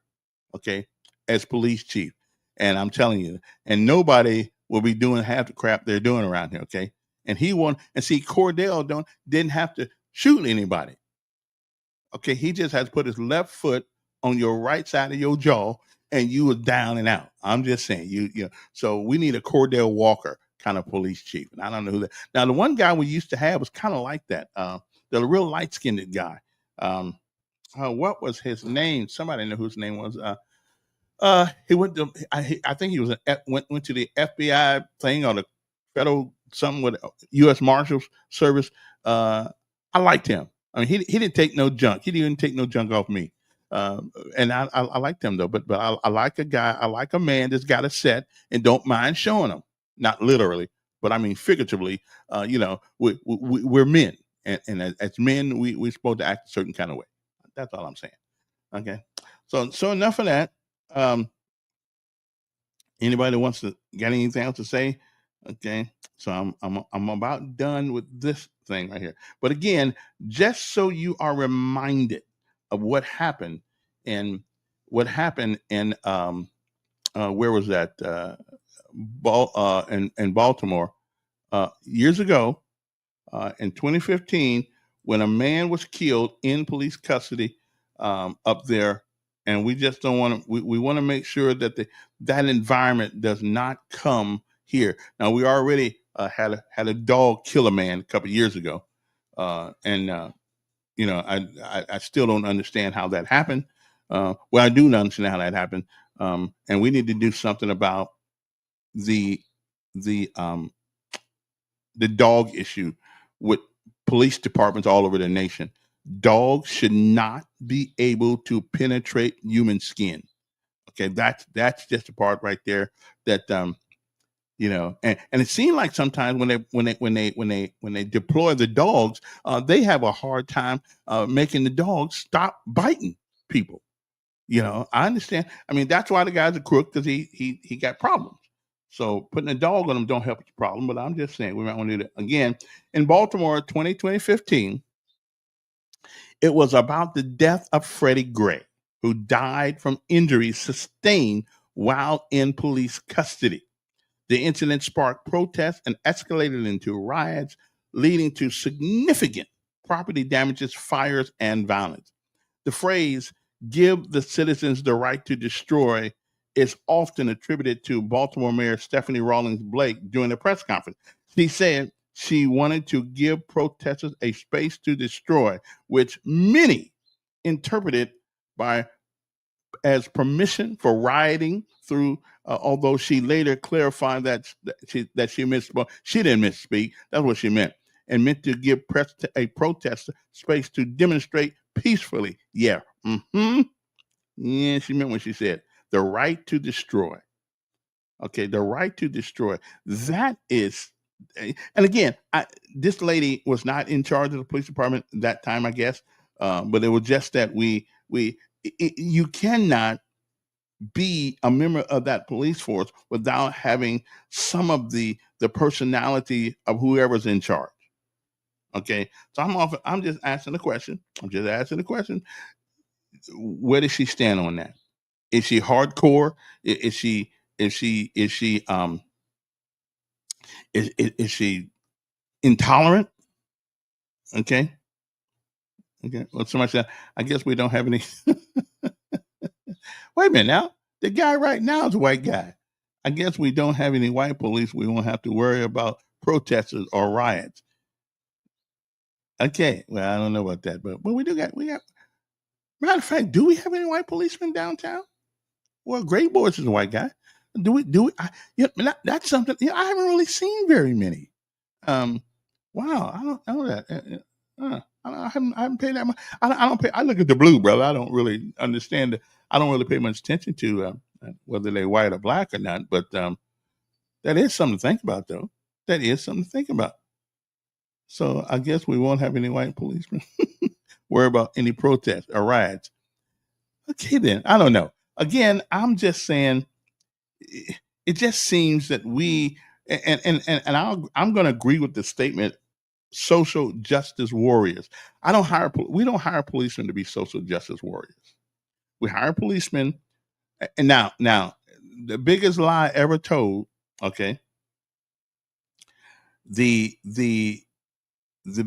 okay, as police chief. And I'm telling you, and nobody will be doing half the crap they're doing around here, okay? And Cordell didn't have to shoot anybody, okay? He just has to put his left foot on your right side of your jaw, and you were down and out. I'm just saying, So we need a Cordell Walker kind of police chief. And I don't know who that. Now, the one guy we used to have was kind of like that. The real light-skinned guy. What was his name? Somebody know whose his name was. He went to. I think he was went to the FBI thing or the federal something with U.S. Marshals Service. I liked him. I mean, he didn't take no junk. He didn't even take no junk off me. And I liked him though. But I like a guy. I like a man that's got a set and don't mind showing them. Not literally, but I mean figuratively. We're men, and as men, we're supposed to act a certain kind of way. That's all I'm saying. Okay, so enough of that. Anybody wants to got anything else to say? Okay, so I'm about done with this thing right here. But again, just so you are reminded of what happened in where was that? in Baltimore years ago in 2015 when a man was killed in police custody up there, and we just don't want to. We want to make sure that that environment does not come here. Now we already had a dog kill a man a couple of years ago, and I still don't understand how that happened. Well, I do understand how that happened, and we need to do something about the the um, the dog issue with police departments all over the nation. Dogs should not be able to penetrate human skin. Okay, that's just the part right there that and it seems like sometimes when they deploy the dogs, they have a hard time making the dogs stop biting people. I understand. I mean, that's why the guy's a crook, because he got problems. So putting a dog on him don't help the problem. But I'm just saying we might want to do that again. In Baltimore, 2015, it was about the death of Freddie Gray, who died from injuries sustained while in police custody. The incident sparked protests and escalated into riots, leading to significant property damages, fires, and violence. The phrase, give the citizens the right to destroy, is often attributed to Baltimore Mayor Stephanie Rawlings Blake during the press conference. She said she wanted to give protesters a space to destroy, which many interpreted by as permission for rioting through. Although she later clarified that she misspoke, she didn't misspeak. That's what she meant, and meant to give a protester space to demonstrate peacefully. Yeah, yeah, she meant what she said. The right to destroy. Okay, the right to destroy. That is, and again, this lady was not in charge of the police department at that time, I guess. But it was just that you cannot be a member of that police force without having some of the personality of whoever's in charge. Okay, so I'm just asking the question. Where does she stand on that? Is she hardcore? Is she is she intolerant? Okay. Well, somebody said, I guess we don't have any. Wait a minute now. The guy right now is a white guy. I guess we don't have any white police. We won't have to worry about protesters or riots. Okay. Well, I don't know about that, but we got. Matter of fact, do we have any white policemen downtown? Well, Great Boys is a white guy. Do we? That's something. I haven't really seen very many. Wow, I don't know that. I haven't paid that much. I don't pay. I look at the blue, brother. I don't really understand. I don't really pay much attention to whether they're white or black or not. But that is something to think about, though. That is something to think about. So I guess we won't have any white policemen worry about any protests or riots. Okay, then. I don't know. Again, I'm just saying. It just seems that we I'm going to agree with the statement. Social justice warriors. We don't hire policemen to be social justice warriors. We hire policemen. And now, the biggest lie ever told. Okay. The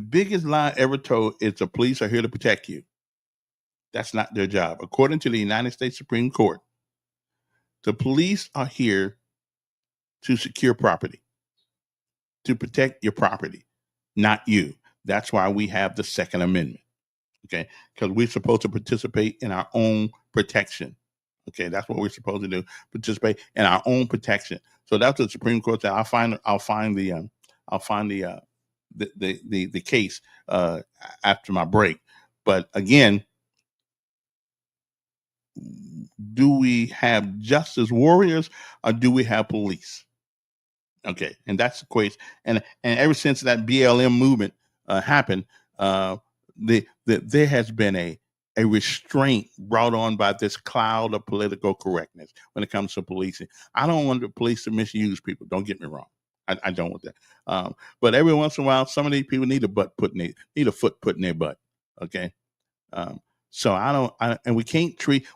biggest lie ever told is the police are here to protect you. That's not their job. According to the United States Supreme Court, the police are here to secure property, to protect your property, not you. That's why we have the Second Amendment. Okay, because we're supposed to participate in our own protection. Okay, that's what we're supposed to do: participate in our own protection. So that's what the Supreme Court said. I'll find the case after my break. But again, do we have justice warriors or do we have police? Okay, and that's the question. And ever since that BLM movement happened, there has been a restraint brought on by this cloud of political correctness when it comes to policing. I don't want the police to misuse people. Don't get me wrong. I don't want that. But every once in a while, some of these people need a foot put in their butt. Okay. So and we can't treat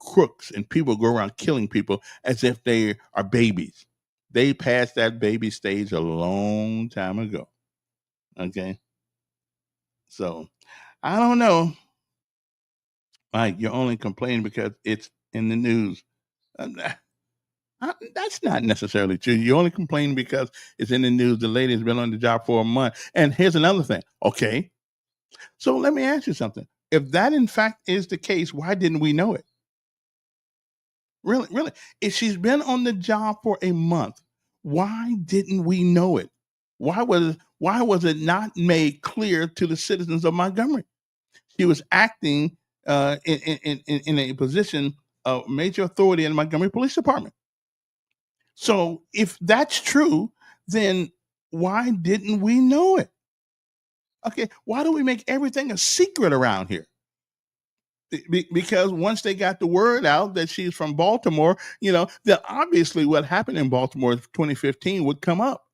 crooks and people go around killing people as if they are babies. They passed that baby stage a long time ago. Okay. So I don't know. Like, you're only complaining because it's in the news. That's not necessarily true. You only complain because it's in the news. The lady's been on the job for a month. And here's another thing. Okay. So let me ask you something. If that in fact is the case, why didn't we know it? Really, really. If she's been on the job for a month, why didn't we know it? Why was it not made clear to the citizens of Montgomery? She was acting in a position of major authority in the Montgomery Police Department. So if that's true, then why didn't we know it? Okay, why do we make everything a secret around here? Because once they got the word out that she's from Baltimore, then obviously what happened in Baltimore in 2015 would come up.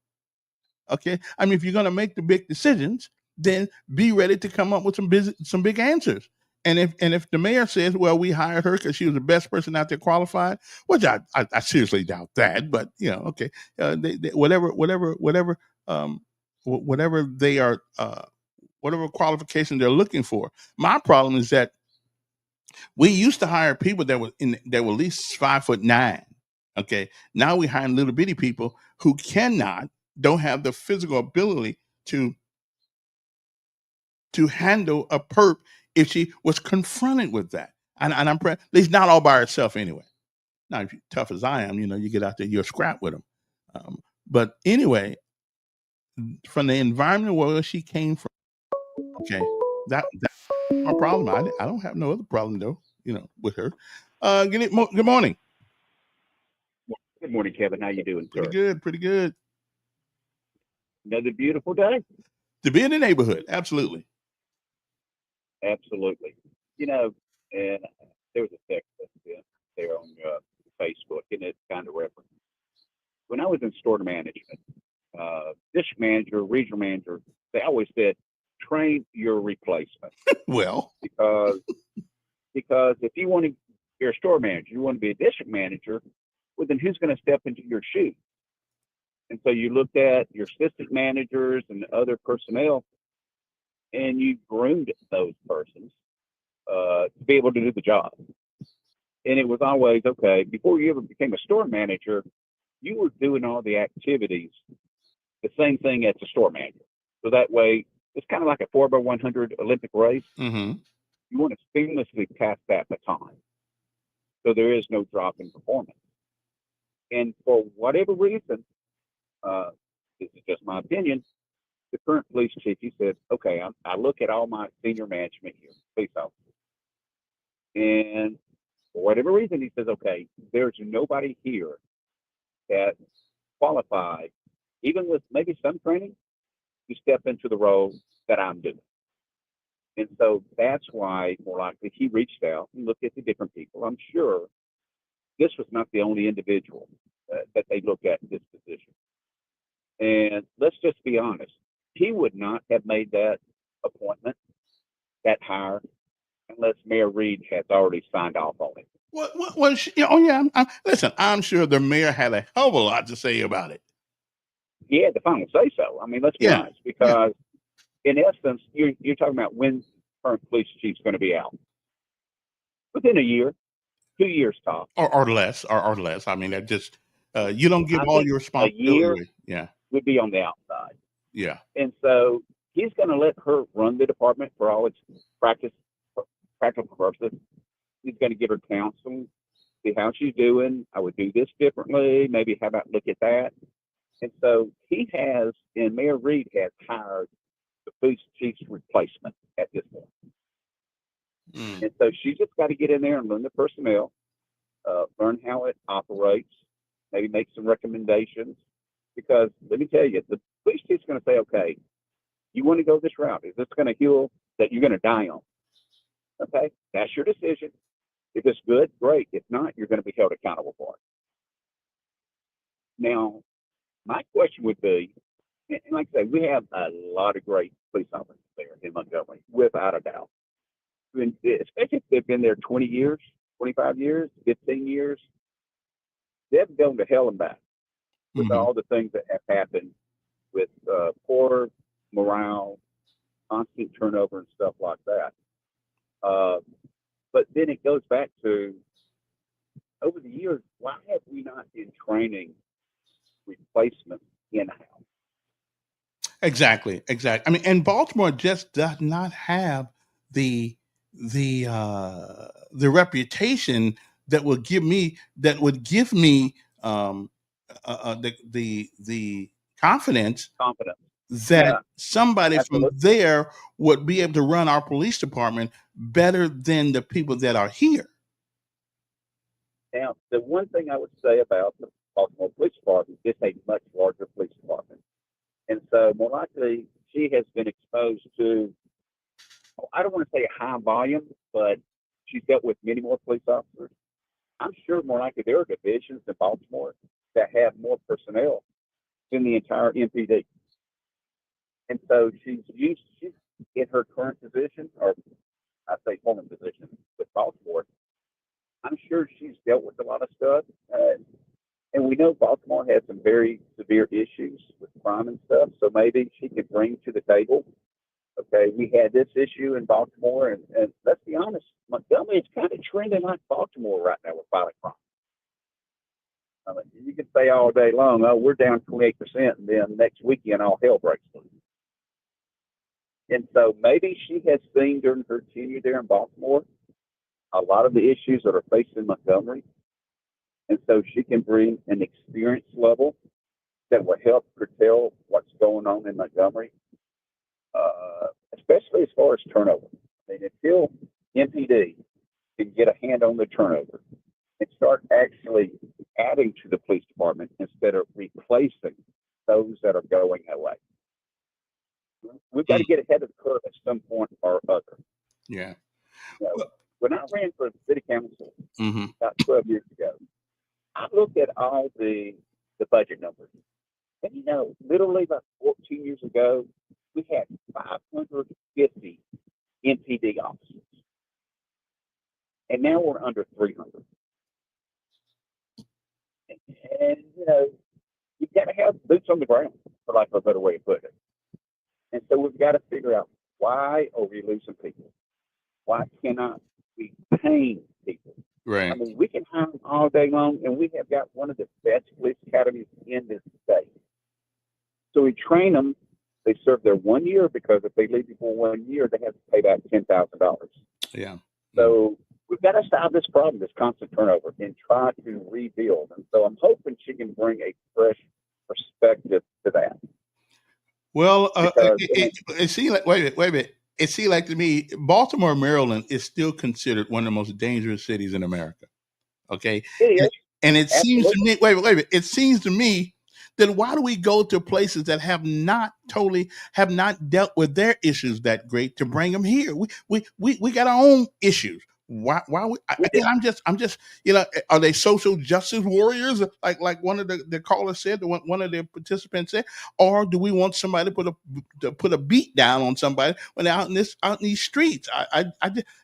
Okay, I mean, if you're going to make the big decisions, then be ready to come up with some big answers. And if the mayor says, "Well, we hired her because she was the best person out there qualified," which I seriously doubt that, but okay, whatever whatever they are, whatever qualification they're looking for. My problem is that we used to hire people that were at least 5'9". Okay, now we hire little bitty people who don't have the physical ability to handle a perp if she was confronted with that. And at least not all by herself anyway. Now, if you're tough as I am, you get out there, you'll scrap with them. But anyway, from the environment where she came from, okay, that's my problem. I don't have no other problem though, with her. Good morning. Good morning, Kevin. How you doing, Pretty sir? good, pretty good. Another beautiful day. To be in the neighborhood, absolutely. Absolutely. You know, and there was a text there on Facebook, and it's kind of reference. When I was in store management, district manager, regional manager, they always said, train your replacement. Well, because if you're a store manager, you want to be a district manager, well, then who's going to step into your shoes? And so you looked at your assistant managers and other personnel, and you groomed those persons to be able to do the job. And it was always, okay, before you ever became a store manager, you were doing all the activities, the same thing as a store manager. So that way, it's kind of like a 4x100 Olympic race. mm-hmm. You want to seamlessly pass that baton. So there is no drop in performance. And for whatever reason, this is just my opinion, the current police chief, he said, okay, I look at all my senior management here, police officers. And for whatever reason, he says, okay, there's nobody here that qualified, even with maybe some training, to step into the role that I'm doing. And so that's why, more likely, he reached out and looked at the different people. I'm sure this was not the only individual that they looked at in this position. And let's just be honest, he would not have made that appointment, that hire, unless Mayor Reed has already signed off on it. Oh yeah. Listen, I'm sure the mayor had a hell of a lot to say about it. He had the final say so. I mean, let's be honest, because in essence, you're talking about when the current police chief's going to be out. Within a year, 2 years top. Or less. I mean, that just you don't give all your responsibility. A year yeah. would be on the outside. Yeah. And so he's going to let her run the department for all its practical purposes. He's going to give her counsel, see how she's doing. I would do this differently. Maybe how about look at that? And so he has, and Mayor Reed has hired the police chief's replacement at this point. And so she's just got to get in there and learn the personnel, learn how it operates, maybe make some recommendations. Because let me tell you, the police chief's going to say, okay, you want to go this route? Is this going to hill that you're going to die on? Okay, that's your decision. If it's good, great. If not, you're going to be held accountable for it. Now, my question would be, and like I say, we have a lot of great police officers there in Montgomery, without a doubt. And especially if they've been there 20 years 25 years, 15 years, they've gone to hell and back with Mhm. all the things that have happened with poor morale, constant turnover, and stuff like that. But then it goes back to over the years, why have we not been training replacements in-house? Exactly, exactly. I mean, and Baltimore just does not have the the reputation that would give me the confidence Confidence. that Yeah, somebody from absolutely. there would be able to run our police department better than the people that are here. Now, the one thing I would say about the Baltimore Police Department is a much larger police department. And so, more likely, she has been exposed to, I don't want to say high volume, but she's dealt with many more police officers. I'm sure more likely there are divisions in Baltimore that have more personnel than the entire MPD. And so she's in her current position, or I say former position with Baltimore. I'm sure she's dealt with a lot of stuff. And we know Baltimore has some very severe issues with crime and stuff. So maybe she could bring to the table, okay, we had this issue in Baltimore. And let's be honest, Montgomery is kind of trending like Baltimore right now with violent crime. I mean, you can say all day long, oh, we're down 28%, and then next weekend all hell breaks loose. And so maybe she has seen during her tenure there in Baltimore a lot of the issues that are faced in Montgomery. And so she can bring an experience level that will help curtail what's going on in Montgomery, especially as far as turnover. I mean, until MPD can get a hand on the turnover and start actually adding to the police department instead of replacing those that are going away. We've got to get ahead of the curve at some point or other. Yeah. You know, when I ran for city council Mm-hmm. about 12 years ago, I looked at all the budget numbers. And, you know, literally about 14 years ago, we had 550 MPD officers. And now we're under 300. And you know, you've got to have boots on the ground, for lack of a better way of putting it. And so we've got to figure out, why are we losing people? Why cannot we train people? Right. I mean, we can hire them all day long, and we have got one of the best police academies in this state. So we train them. They serve their 1 year, because if they leave before 1 year, they have to pay back $10,000. Yeah. So we've got to solve this problem, this constant turnover, and try to rebuild. And so I'm hoping she can bring a fresh perspective to that. Well, Because, it seems like wait a minute. It seems like to me, Baltimore, Maryland, is still considered one of the most dangerous cities in America. Okay, it is. and it seems to Absolutely. me, wait a minute. It seems to me that why do we go to places that have not dealt with their issues that great to bring them here? We got our own issues. Why We do. I'm just are they social justice warriors like one of the callers said, one of the participants said, or do we want somebody to put a beat down on somebody when they're out in these streets? I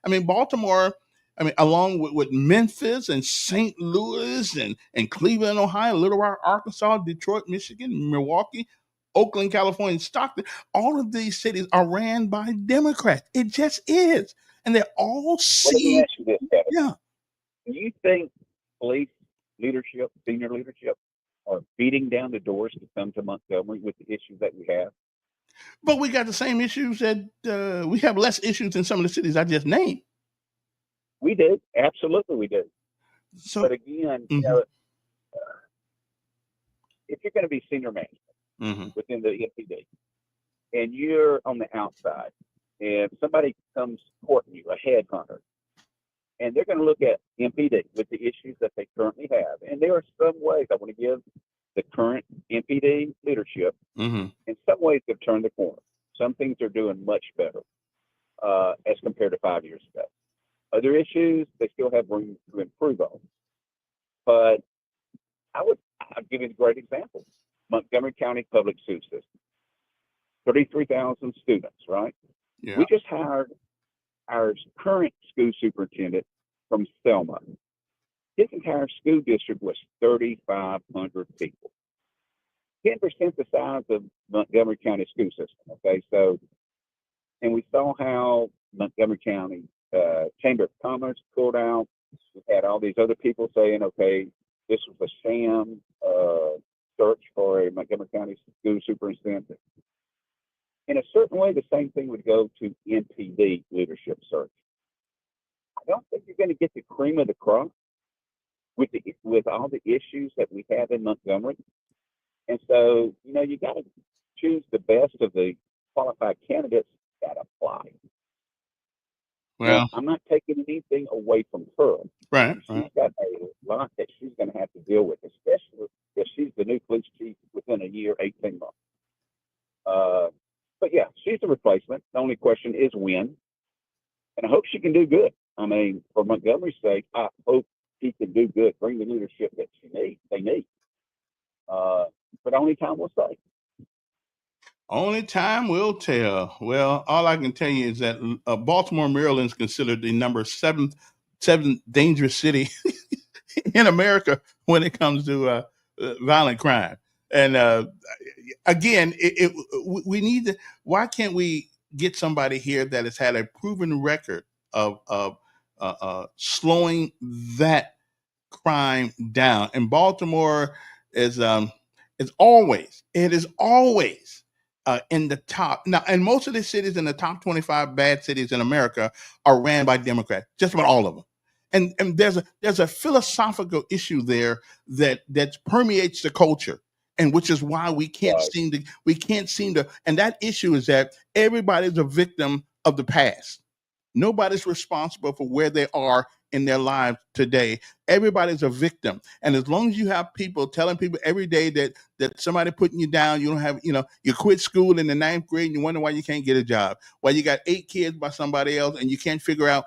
mean, Baltimore, I mean, along with Memphis and St. Louis and Cleveland, Ohio, Little Rock, Arkansas, Detroit, Michigan, Milwaukee, Oakland, California, and Stockton, all of these cities are ran by Democrats. It just is. And they're all Well, let me see, ask you this, Kevin. yeah. Do you think police leadership, senior leadership, are beating down the doors to come to Montgomery with the issues that we have? But we got the same issues that we have less issues in some of the cities I just named. We do. Absolutely, we do. So, But again, you mhm, know, if you're going to be senior management mhm, within the MPD and you're on the outside and somebody comes courting you, a headhunter, and they're going to look at MPD with the issues that they currently have. And there are some ways I want to give the current MPD leadership, mhm, in some ways, they've turned the corner. Some things are doing much better as compared to 5 years ago. Other issues, they still have room to improve on. But I'll give you a great example. Montgomery County Public School System, 33,000 students, right? yeah, We just hired our current school superintendent from Selma. His entire school district was 3,500 people, 10% the size of Montgomery County school system. Okay, so, and we saw how Montgomery County Chamber of Commerce pulled out. We had all these other people saying, okay, this was a sham search for a Montgomery County school superintendent. In a certain way, the same thing would go to NPD leadership search. I don't think you're going to get the cream of the crop with all the issues that we have in Montgomery. And so, you got to choose the best of the qualified candidates that apply. Well, now, I'm not taking anything away from her. right. She's got a lot that she's going to have to deal with, especially if she's the new police chief within a year, 18 months. But yeah, she's the replacement. The only question is when. And I hope she can do good. I mean, for Montgomery's sake, I hope she can do good, bring the leadership that they need. But only time will say. Only time will tell. Well, all I can tell you is that Baltimore, Maryland is considered the number seventh dangerous city in America when it comes to violent crime. And again, we need to. Why can't we get somebody here that has had a proven record of slowing that crime down? And Baltimore is always in the top now, and most of the cities in the top 25 bad cities in America are ran by Democrats, just about all of them. And there's a philosophical issue there that permeates the culture, and which is why we can't seem to. And that issue is that everybody's a victim of the past. Nobody's responsible for where they are in their lives today. Everybody's a victim. And as long as you have people telling people every day that somebody putting you down, you don't have, you quit school in the 9th grade and you wonder why you can't get a job. Why you got 8 kids by somebody else and you can't figure out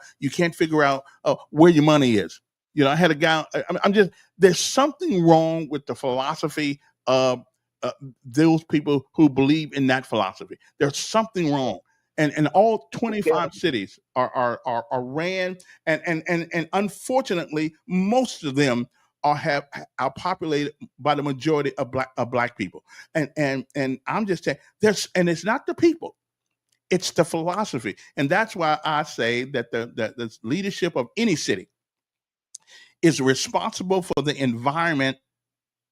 where your money is. I had a guy, there's something wrong with the philosophy of those people who believe in that philosophy. There's something wrong. And all 25 cities are ran, and unfortunately, most of them are populated by the majority of black people. And I'm just saying and it's not the people, it's the philosophy. And that's why I say that the leadership of any city is responsible for the environment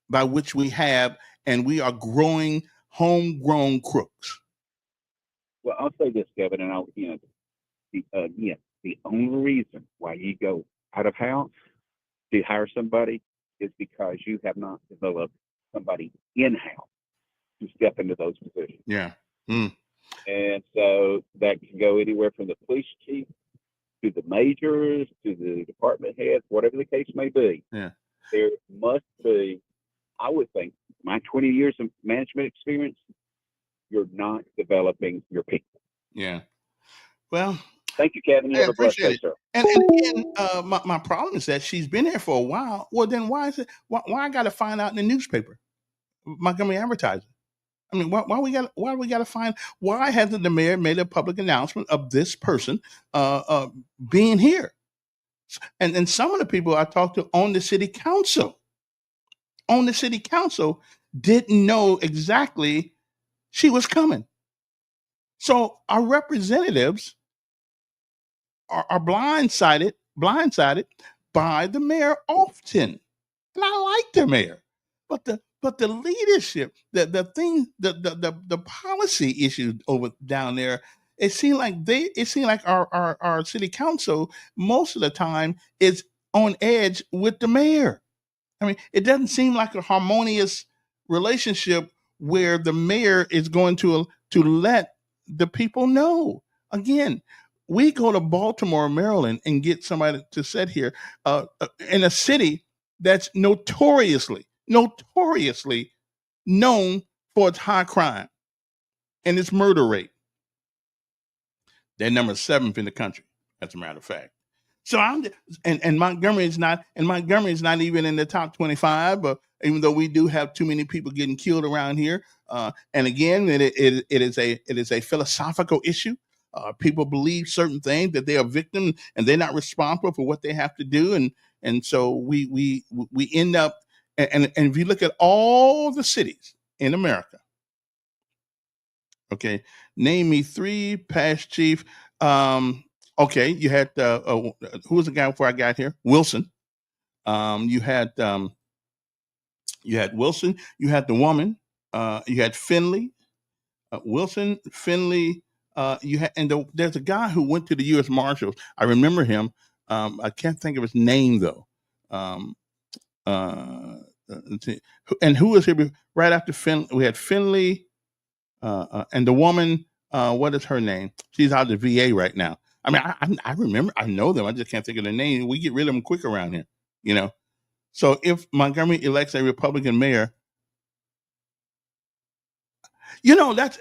by which we have, and we are growing homegrown crooks. Well, I'll say this, Kevin, and the only reason why you go out of house to hire somebody is because you have not developed somebody in-house to step into those positions. Yeah. And so that can go anywhere from the police chief to the majors to the department heads, whatever the case may be. Yeah. There must be, I would think, my 20 years of management experience, you're not developing your people. Yeah. Well, thank you, Kevin. You have a blessed day, sir. And again, my problem is that she's been here for a while. Well, then why I got to find out in the newspaper, Montgomery Advertiser? I mean, why we got to find? Why hasn't the mayor made a public announcement of this person being here? And some of the people I talked to on the city council didn't know exactly she was coming. So our representatives are blindsided by the mayor often. And I like the mayor. But the leadership, the policy issues over down there, it seemed like our city council most of the time is on edge with the mayor. I mean, it doesn't seem like a harmonious relationship where the mayor is going to let the people know. Again, we go to Baltimore, Maryland, and get somebody to sit here in a city that's notoriously known for its high crime and its murder rate. They're number 7th in the country, as a matter of fact. So Montgomery is not even in the top 25, even though we do have too many people getting killed around here. And again, it is a philosophical issue. People believe certain things, that they are victims and they're not responsible for what they have to do, and so we end up, and if you look at all the cities in America, okay, name me three past chief. Okay, you had who was the guy before I got here? Wilson. You had Wilson. You had the woman. You had Finley. Wilson, Finley. You had, and there's a guy who went to the U.S. Marshals. I remember him. I can't think of his name though. Um, let's see. And who was here right after Finley? We had Finley, and the woman. What is her name? She's out of the VA right now. I mean, I remember, I know them. I just can't think of their name. We get rid of them quick around here, you know. So if Montgomery elects a Republican mayor, you know, that's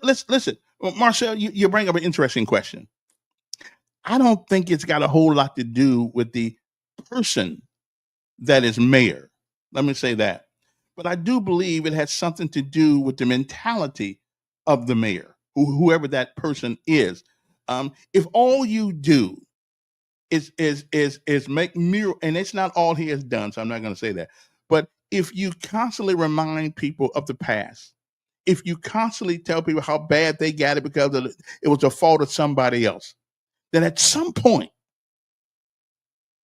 let's listen, Marcel. You bring up an interesting question. I don't think it's got a whole lot to do with the person that is mayor. Let me say that. But I do believe it has something to do with the mentality of the mayor, whoever that person is. If all you do is make mural, and it's not all he has done, so I'm not going to say that. But if you constantly remind people of the past, if you constantly tell people how bad they got it because it was the fault of somebody else, then at some point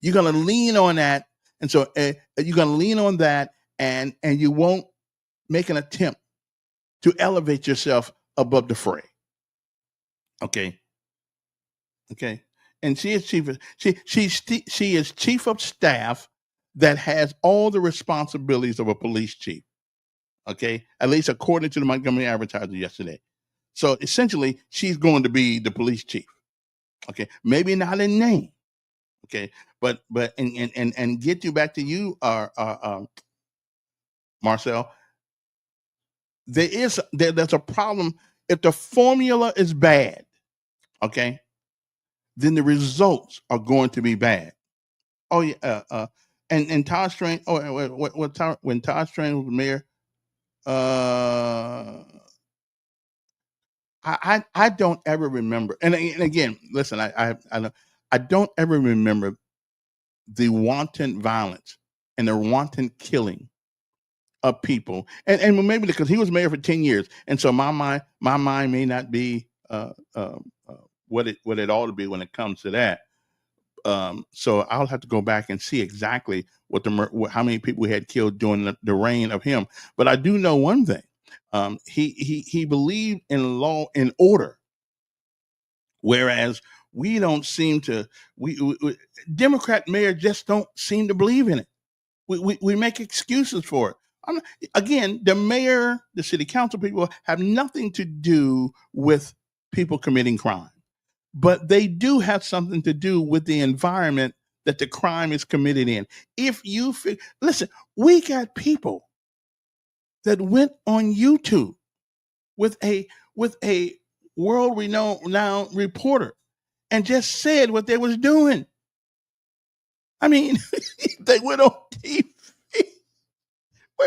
you're going to lean on that, and so you're going to lean on that, and you won't make an attempt to elevate yourself above the fray. Okay. And she is she is chief of staff that has all the responsibilities of a police chief. Okay, at least according to the Montgomery Advertiser yesterday. So essentially, she's going to be the police chief. Okay, maybe not in name. Okay, but and get you back to you, Marcel. There's a problem if the formula is bad. Okay, then the results are going to be bad. Oh yeah, and Todd Strange. Oh, when Todd Strange was mayor, I don't ever remember. And again, listen, I don't ever remember the wanton violence and the wanton killing of people. And maybe because he was mayor for 10 years, and so my mind may not be what it ought to be when it comes to that. So I'll have to go back and see exactly how many people we had killed during the reign of him. But I do know one thing: he believed in law and order, whereas we don't seem to. We Democrat mayors just don't seem to believe in it. We make excuses for it. Again, the mayor, the city council people have nothing to do with people committing crime, but they do have something to do with the environment that the crime is committed in. If you listen, we got people that went on YouTube with a world renowned reporter and just said what they was doing. I mean, they went on TV.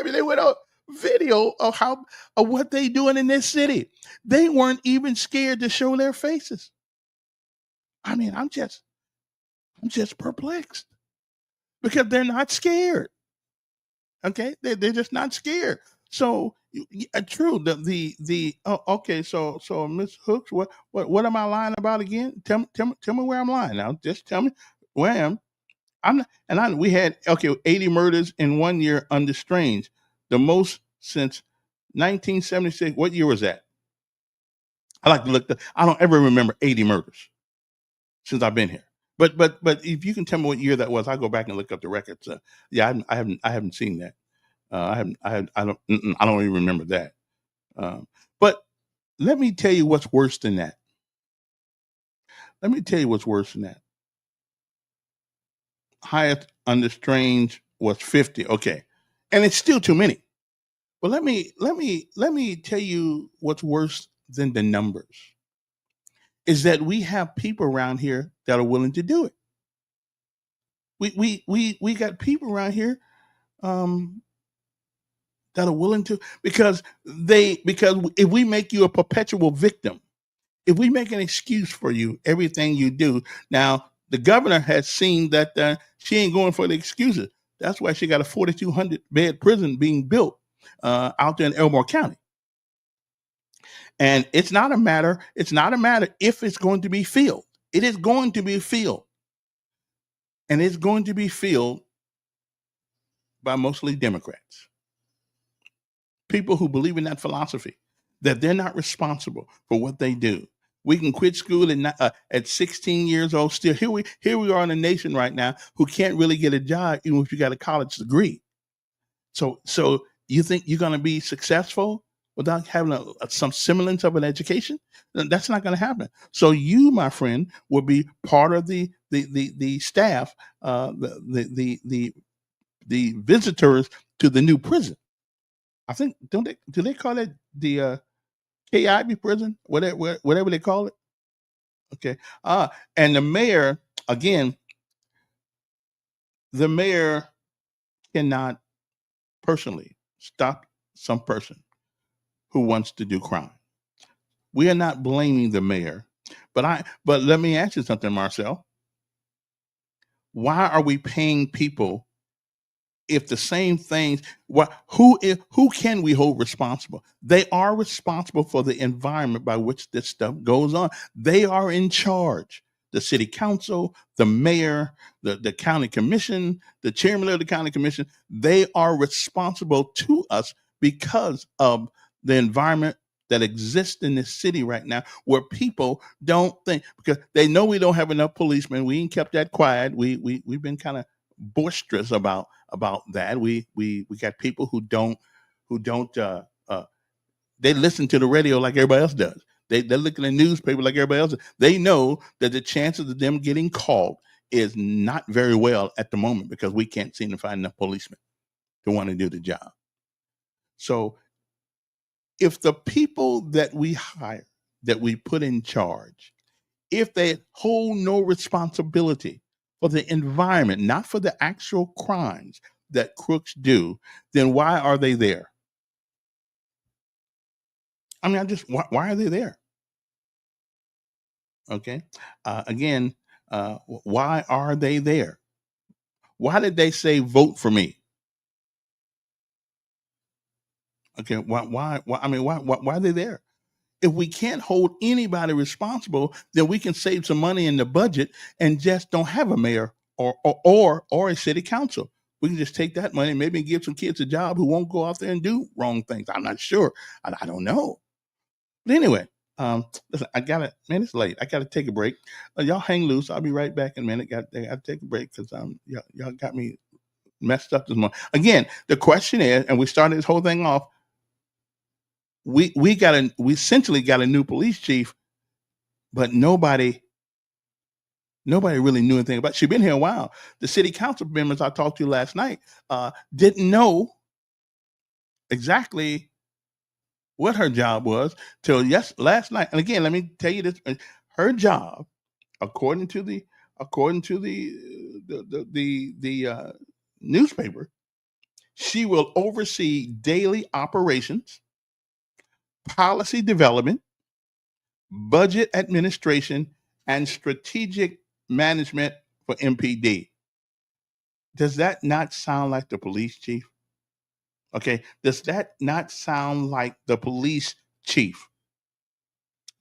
They went on video of what they doing in this city. They weren't even scared to show their faces. I mean, I'm just perplexed because they're not scared. Okay, they're just not scared. So true. Okay. So Miss Hooks, what am I lying about again? Tell me where I'm lying now. Just tell me where I am. I'm not, we had 80 murders in 1 year under Strange, the most since 1976. What year was that? I like to look. I don't ever remember 80 murders since I've been here. But if you can tell me what year that was, I'll go back and look up the records. Yeah, I haven't seen that. I don't even remember that. But let me tell you what's worse than that. Highest under Strange was 50. Okay, and it's still too many. But let me tell you what's worse than the numbers is that we have people around here that are willing to do it. We got people around here that are willing to because if we make you a perpetual victim, If we make an excuse for you, everything you do, now the governor has seen that she ain't going for the excuses. That's why she got a 4,200 bed prison being built out there in Elmore County. And it's not a matter if it's going to be filled. It is going to be filled. And it's going to be filled by mostly Democrats. People who believe in that philosophy, that they're not responsible for what they do. We can quit school at 16 years old. Still, here we are in a nation right now who can't really get a job even if you got a college degree. So you think you're going to be successful without having some semblance of an education? That's not going to happen. So you, my friend, will be part of the staff, the visitors to the new prison. I think do they call it the KIB prison, whatever they call it? Okay. And the mayor, again, the mayor cannot personally stop some person who wants to do crime. We are not blaming the mayor, but let me ask you something, Marcel. Why are we paying people if the same things? Who can we hold responsible? They are responsible for the environment by which this stuff goes on. They are in charge. The city council, the mayor, the county commission, the chairman of the county commission, they are responsible to us because of the environment that exists in this city right now, where people don't think, because they know we don't have enough policemen. We ain't kept that quiet. We've been kind of boisterous about that. We got people who don't they listen to the radio like everybody else does. They look at the newspaper like everybody else does. They know that the chances of them getting caught is not very well at the moment because we can't seem to find enough policemen to want to do the job. So if the people that we hire, that we put in charge, if they hold no responsibility for the environment, not for the actual crimes that crooks do, then why are they there? I mean, why are they there? Okay. Again, why are they there? Why did they say vote for me? Okay. Why are they there? If we can't hold anybody responsible, then we can save some money in the budget and just don't have a mayor or a city council. We can just take that money and maybe give some kids a job who won't go out there and do wrong things. I'm not sure. I don't know. But anyway, listen, man, it's late. I gotta take a break. Y'all hang loose. I'll be right back in a minute. I gotta take a break because y'all got me messed up this morning. Again, the question is, and we started this whole thing off. We essentially got a new police chief, but nobody really knew anything about it. She'd been here a while. The city council members I talked to last night didn't know exactly what her job was till last night. And again, let me tell you this: her job, according to the newspaper, she will oversee daily operations, policy development, budget administration, and strategic management for MPD. Does that not sound like the police chief? Okay. Does that not sound like the police chief?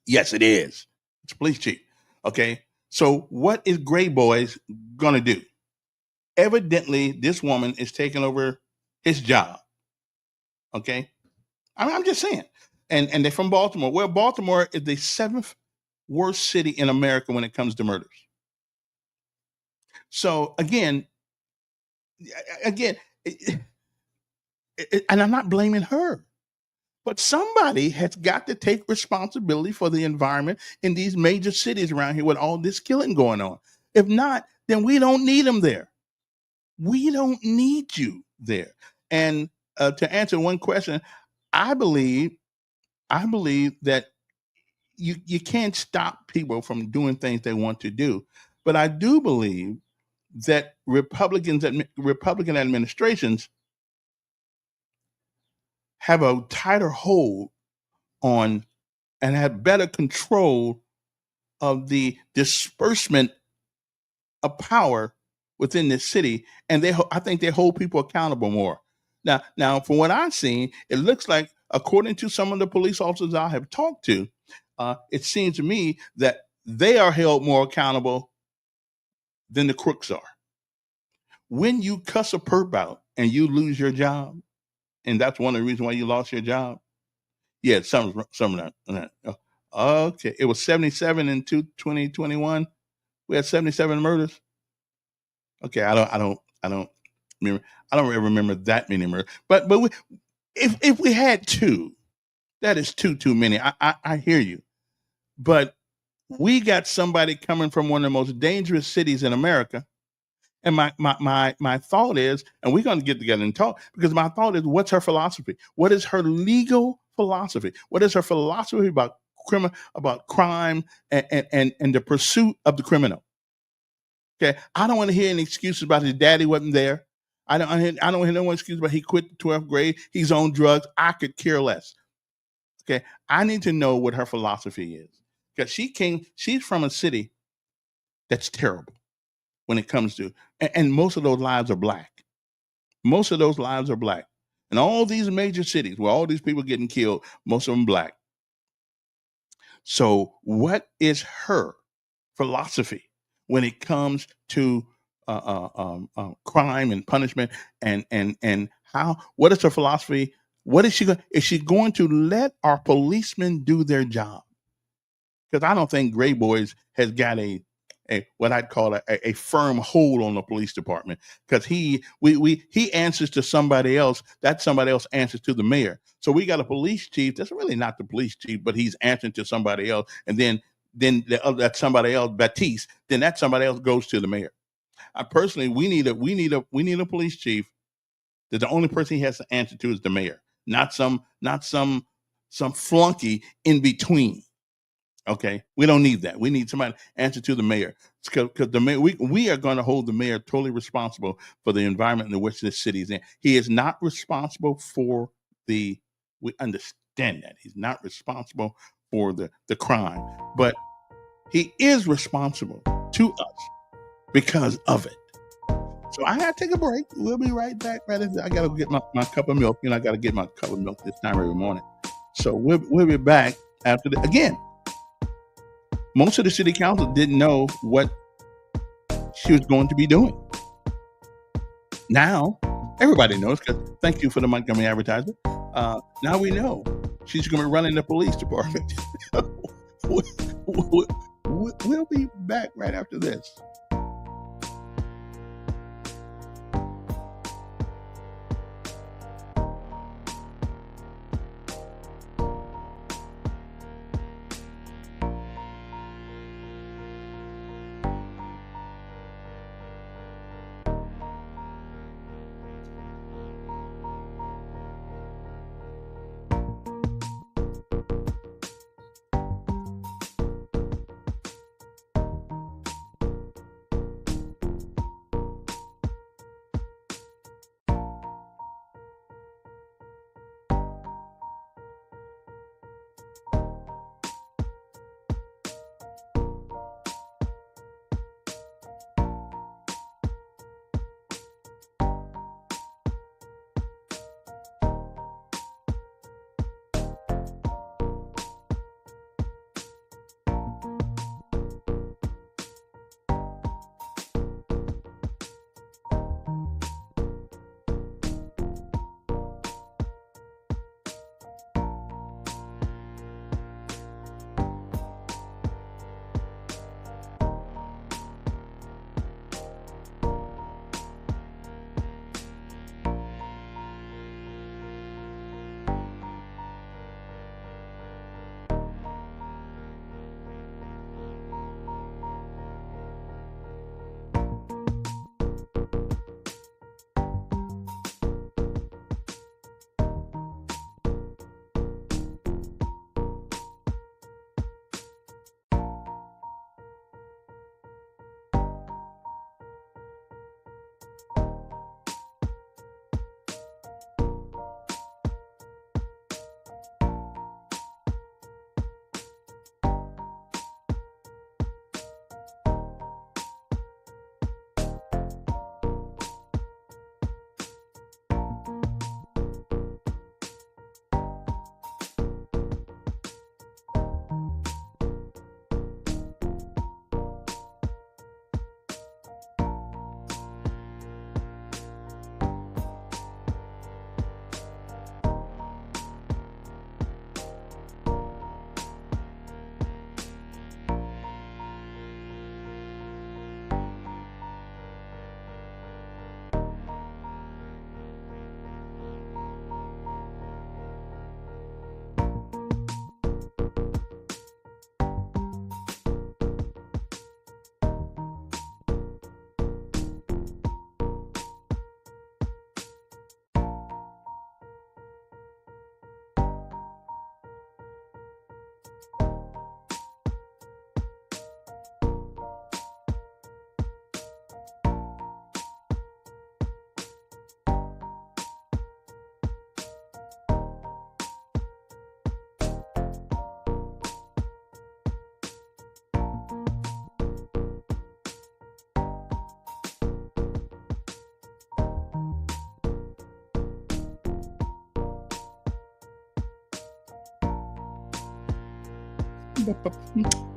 Yes, it is. It's police chief. Okay. So what is Gray Boys going to do? Evidently, this woman is taking over his job. Okay. I'm just saying. And they're from Baltimore. Well, Baltimore is the 7th worst city in America when it comes to murders. So again, and I'm not blaming her, but somebody has got to take responsibility for the environment in these major cities around here with all this killing going on. If not, then we don't need them there. We don't need you there. And to answer one question, I believe that you can't stop people from doing things they want to do. But I do believe that Republican administrations have a tighter hold on and had better control of the disbursement of power within the city, and I think they hold people accountable more. Now, from what I've seen, it looks like, according to some of the police officers I have talked to, it seems to me that they are held more accountable than the crooks are. When you cuss a perp out and you lose your job, and that's one of the reasons why you lost your job. Yeah, some of that. Okay, it was 77 in 2021. We had 77 murders. Okay, I don't remember. I don't ever remember that many murders. But if we had two, that is too many. I hear you, but we got somebody coming from one of the most dangerous cities in America. And my thought is, and we're going to get together and talk, because my thought is, what's her philosophy? What is her legal philosophy? What is her philosophy about crime and the pursuit of the criminal? Okay, I don't want to hear any excuses about his daddy wasn't there. I don't hear no excuse about he quit the 12th grade. He's on drugs. I could care less. Okay, I need to know what her philosophy is, because she's from a city that's terrible when it comes to, and most of those lives are black. Most of those lives are black. And all these major cities where all these people getting killed, most of them black. So what is her philosophy when it comes to crime and punishment, and what is her philosophy? What is she going? Is she going to let our policemen do their job? Because I don't think Gray Boys has got a what I'd call a firm hold on the police department, because he answers to somebody else. That somebody else answers to the mayor. So we got a police chief that's really not the police chief, but he's answering to somebody else, and then that somebody else, Batiste, then that somebody else goes to the mayor. I personally, we need a police chief that the only person he has to answer to is the mayor, not some flunky in between. Okay, we don't need that. We need somebody to answer to the mayor, because the mayor, we are going to hold the mayor totally responsible for the environment in which this city is in. He is not responsible for we understand that he's not responsible for the crime, but he is responsible to us because of it. So I gotta take a break. We'll be right back. I gotta get my cup of milk. I gotta get my cup of milk this time every morning. So we'll be back after again. Most of the city council didn't know what she was going to be doing. Now, everybody knows, because thank you for the Montgomery advertisement. Now we know she's going to be running the police department. We'll be back right after this.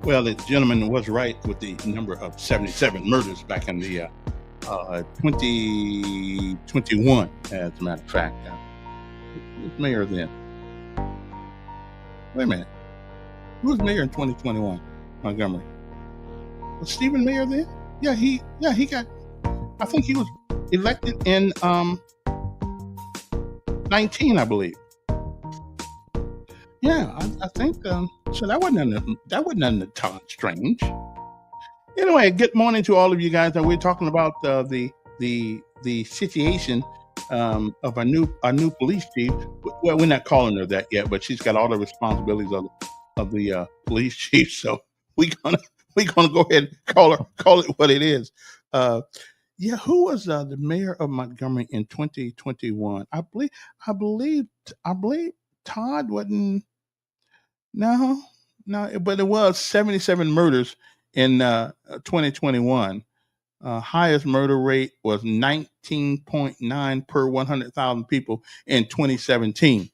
Well, the gentleman was right with the number of 77 murders back in the 2021, as a matter of fact. Who was mayor then? Wait a minute. Who was mayor in 2021? Montgomery. Was Stephen mayor then? Yeah, he got, I think he was elected in 19, I believe. Yeah, I think so. That wasn't nothing Todd strange. Anyway, good morning to all of you guys. We're talking about the situation of our new police chief. Well, we're not calling her that yet, but she's got all the responsibilities of the police chief. So we're gonna go ahead and call it what it is. Yeah, who was the mayor of Montgomery in 2021? I believe Todd wasn't. No, but it was 77 murders in 2021. Highest murder rate was 19.9 per 100,000 people in 2017.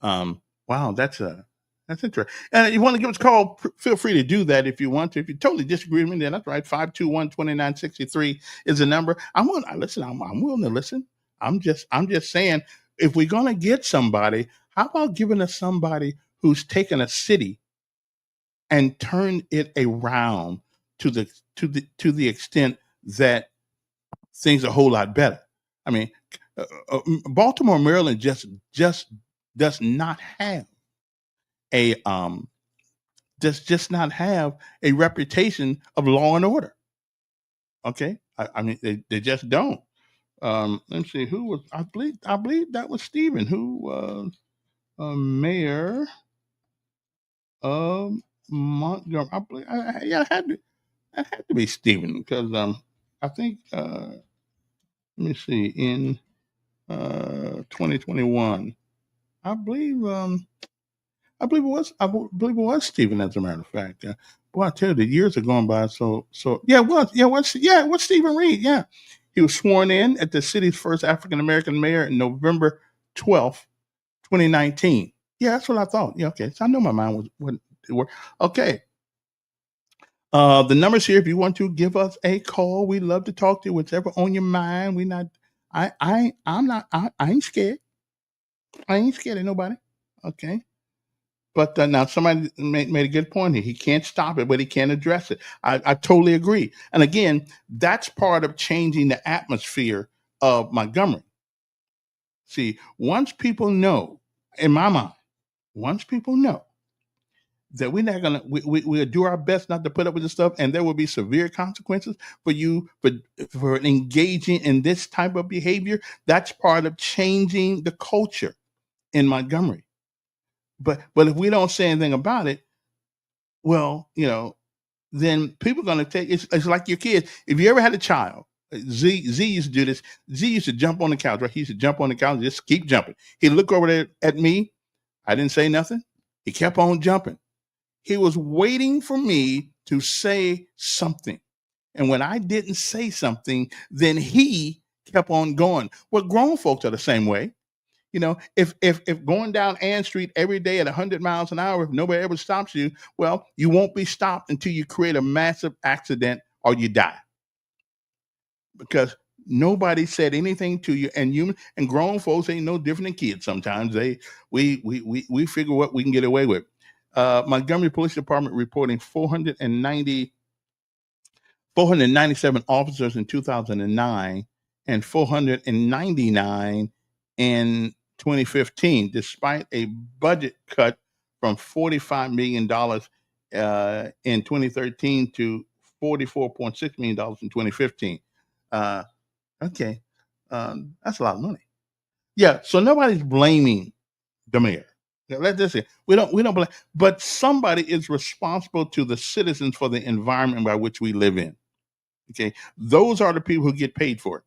Wow, that's interesting. And you want to give us a call, feel free to do that if you want to. If you totally disagree with me, then that's right. 521-2963 is the number. I'm willing to listen. I'm just saying, if we're going to get somebody, how about giving us somebody who's taken a city and turned it around to the extent that things are a whole lot better? I mean, Baltimore, Maryland just does not have a just not have a reputation of law and order. Okay, I mean they just don't. Let's see who was. I believe that was Stephen, who was mayor of Montgomery. I believe, yeah, it had to be Stephen, because I think let me see, in 2021, I believe it was Stephen, as a matter of fact. Boy, I tell you, the years are going by. So yeah, it was Stephen Reed. Yeah, he was sworn in at the city's first African American mayor in November 12th, 2019. Yeah, that's what I thought. Yeah, okay. So I know my mind was okay. The numbers here, if you want to give us a call, we'd love to talk to you. Whatever on your mind. I ain't scared. I ain't scared of nobody. Okay. But now somebody made a good point here. He can't stop it, but he can address it. I totally agree. And again, that's part of changing the atmosphere of Montgomery. See, once people know, in my mind, that we're not gonna, we'll do our best not to put up with this stuff, and there will be severe consequences for you for engaging in this type of behavior. That's part of changing the culture in Montgomery. But if we don't say anything about it, well, then people are going to take it's like your kids. If you ever had a child, Z used to do this. Z used to jump on the couch, right? He used to jump on the couch and just keep jumping. He'd look over there at me. I didn't say nothing. He kept on jumping. He was waiting for me to say something. And when I didn't say something, then he kept on going. Well, grown folks are the same way. If going down Ann Street every day at 100 miles an hour, if nobody ever stops you, well, you won't be stopped until you create a massive accident or you die, because nobody said anything to you. And grown folks ain't no different than kids. Sometimes we figure what we can get away with. Montgomery Police Department reporting 497 officers in 2009 and 499 in 2015, despite a budget cut from $45 million in 2013 to $44.6 million in 2015. Okay, that's a lot of money. Yeah, so nobody's blaming the mayor. Let's just say we don't blame, but somebody is responsible to the citizens for the environment by which we live in. Okay, those are the people who get paid for it.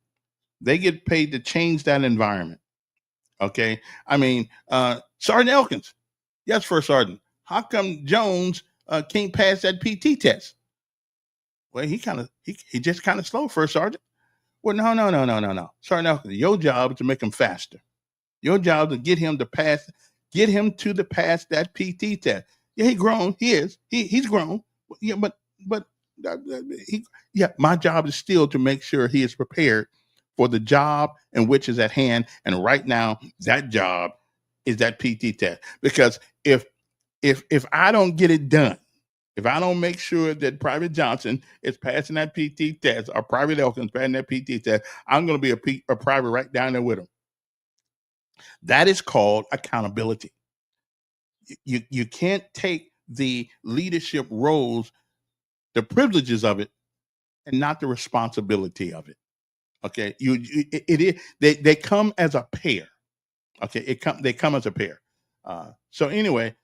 They get paid to change that environment. Okay, I mean, Sergeant Elkins, yes, First Sergeant. How come Jones can't pass that PT test? Well, he just kind of slow, First Sergeant. Well, no. Sergeant Elkins, your job is to make him faster. Your job is to get him to pass that PT test. Yeah, he grown. He is. He's grown. Yeah, but he. Yeah, my job is still to make sure he is prepared for the job and which is at hand. And right now, that job is that PT test. Because if I don't get it done, if I don't make sure that Private Johnson is passing that PT test or Private Elkins passing that PT test, I'm going to be a private right down there with him. That is called accountability. You can't take the leadership roles, the privileges of it, and not the responsibility of it. Okay, it is they come as a pair. Okay, they come as a pair. So anyway,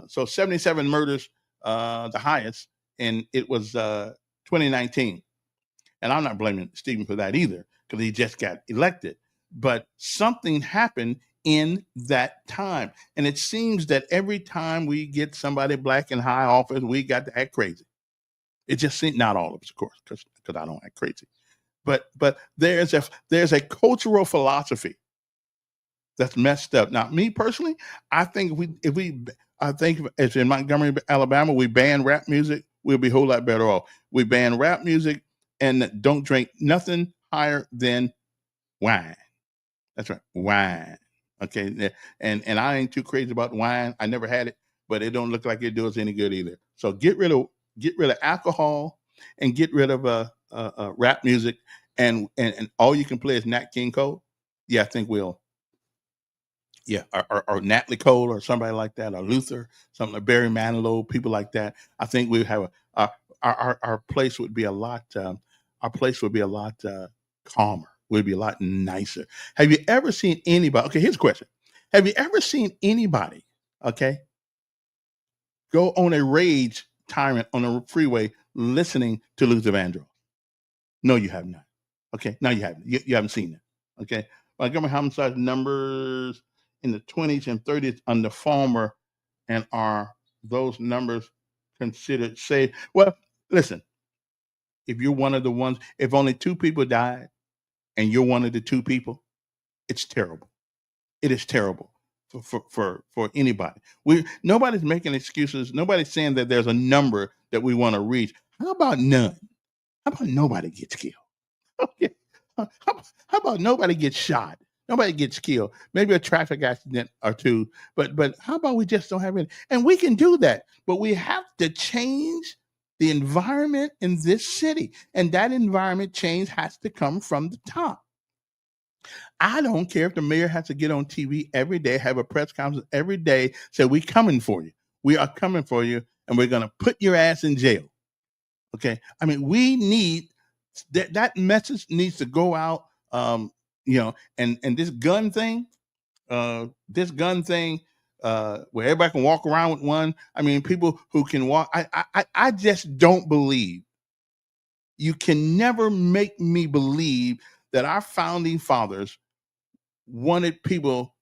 so 77 murders, the highest, and it was 2019. And I'm not blaming Stephen for that either, because he just got elected. But something happened in that time. And it seems that every time we get somebody black in high office, we got to act crazy. It just seems, not all of us, of course, because I don't act crazy. But there's a cultural philosophy that's messed up. Now, me personally, I think I think if in Montgomery, Alabama, we ban rap music, we'll be a whole lot better off. We ban rap music and don't drink nothing higher than wine. That's right, wine. Okay, and I ain't too crazy about wine. I never had it, but it don't look like it do us any good either. So get rid of alcohol and get rid of rap music, and all you can play is Nat King Cole. Yeah, I think we'll. Yeah, or Natalie Cole or somebody like that, or Luther, something like Barry Manilow, people like that. I think we have our place would be a lot. Our place would be a lot calmer. Would be a lot nicer. Have you ever seen anybody? Okay, here's a question: have you ever seen anybody? Okay, go on a rage tyrant on a freeway listening to Luther Vandross? No, you have not. Okay, no, you haven't. You haven't seen that. Okay, Montgomery homicide numbers in the 20s and 30s under Farmer, and are those numbers considered safe? Well, listen, if you're one of the ones, if only two people died and you're one of the two people, it's terrible. It is terrible for anybody. Nobody's making excuses. Nobody's saying that there's a number that we want to reach. How about none? How about nobody gets killed? Okay. How about nobody gets shot? Nobody gets killed. Maybe a traffic accident or two, but how about we just don't have it? And we can do that, but we have to change the environment in this city, and that environment change has to come from the top. I don't care if the mayor has to get on TV every day, have a press conference every day, say we coming for you. We are coming for you, and we're going to put your ass in jail. Okay, I mean, we need that message needs to go out. And this gun thing, where everybody can walk around with one. I mean, people who can walk. I just don't believe. You can never make me believe that our founding fathers wanted people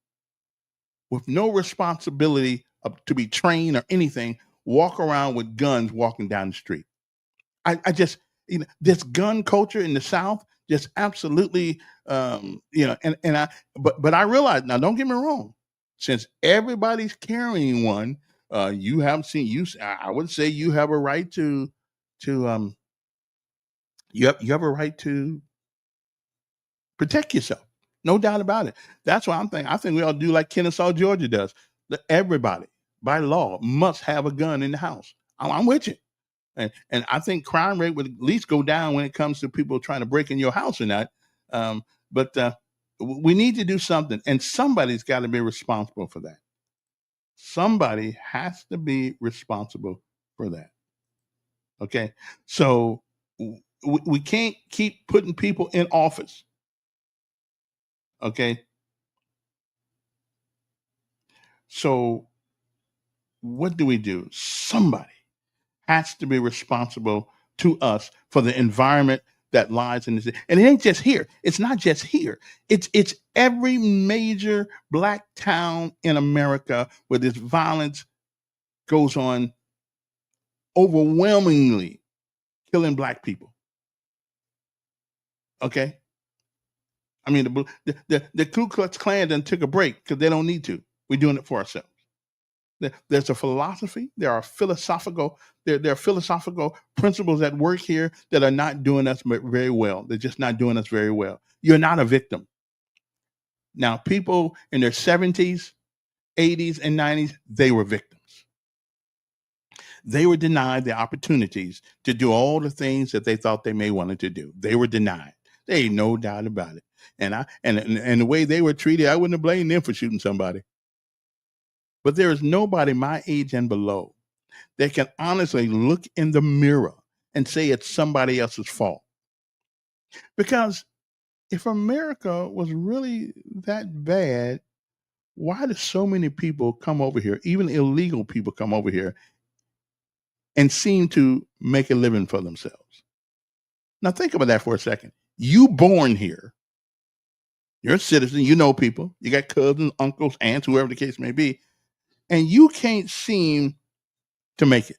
with no responsibility to be trained or anything walk around with guns walking down the street. I just, this gun culture in the South just absolutely, but I realize now. Don't get me wrong. Since everybody's carrying one, you haven't seen you. I would say you have a right to you have a right to protect yourself. No doubt about it. That's why I'm thinking. I think we ought to do like Kennesaw, Georgia does. That everybody by law must have a gun in the house. I'm with you. And I think crime rate would at least go down when it comes to people trying to break in your house or not. But we need to do something, and somebody's got to be responsible for that. Somebody has to be responsible for that. Okay, so we can't keep putting people in office. Okay, so what do we do? Somebody has to be responsible to us for the environment that lies in this. And it ain't just here. It's not just here. It's every major black town in America where this violence goes on, overwhelmingly killing black people. Okay? I mean, the Ku Klux Klan done took a break because they don't need to. We're doing it for ourselves. There's a philosophy. There are philosophical principles at work here that are not doing us very well. They're just not doing us very well. You're not a victim. Now, people in their 70s, 80s, and 90s, they were victims. They were denied the opportunities to do all the things that they thought they may wanted to do. They were denied. There ain't no doubt about it. And the way they were treated, I wouldn't have blamed them for shooting somebody. But there is nobody my age and below that can honestly look in the mirror and say it's somebody else's fault. Because if America was really that bad, why do so many people come over here, even illegal people come over here and seem to make a living for themselves? Now think about that for a second. You born here, you're a citizen, you know people, you got cousins, uncles, aunts, whoever the case may be, and you can't seem to make it.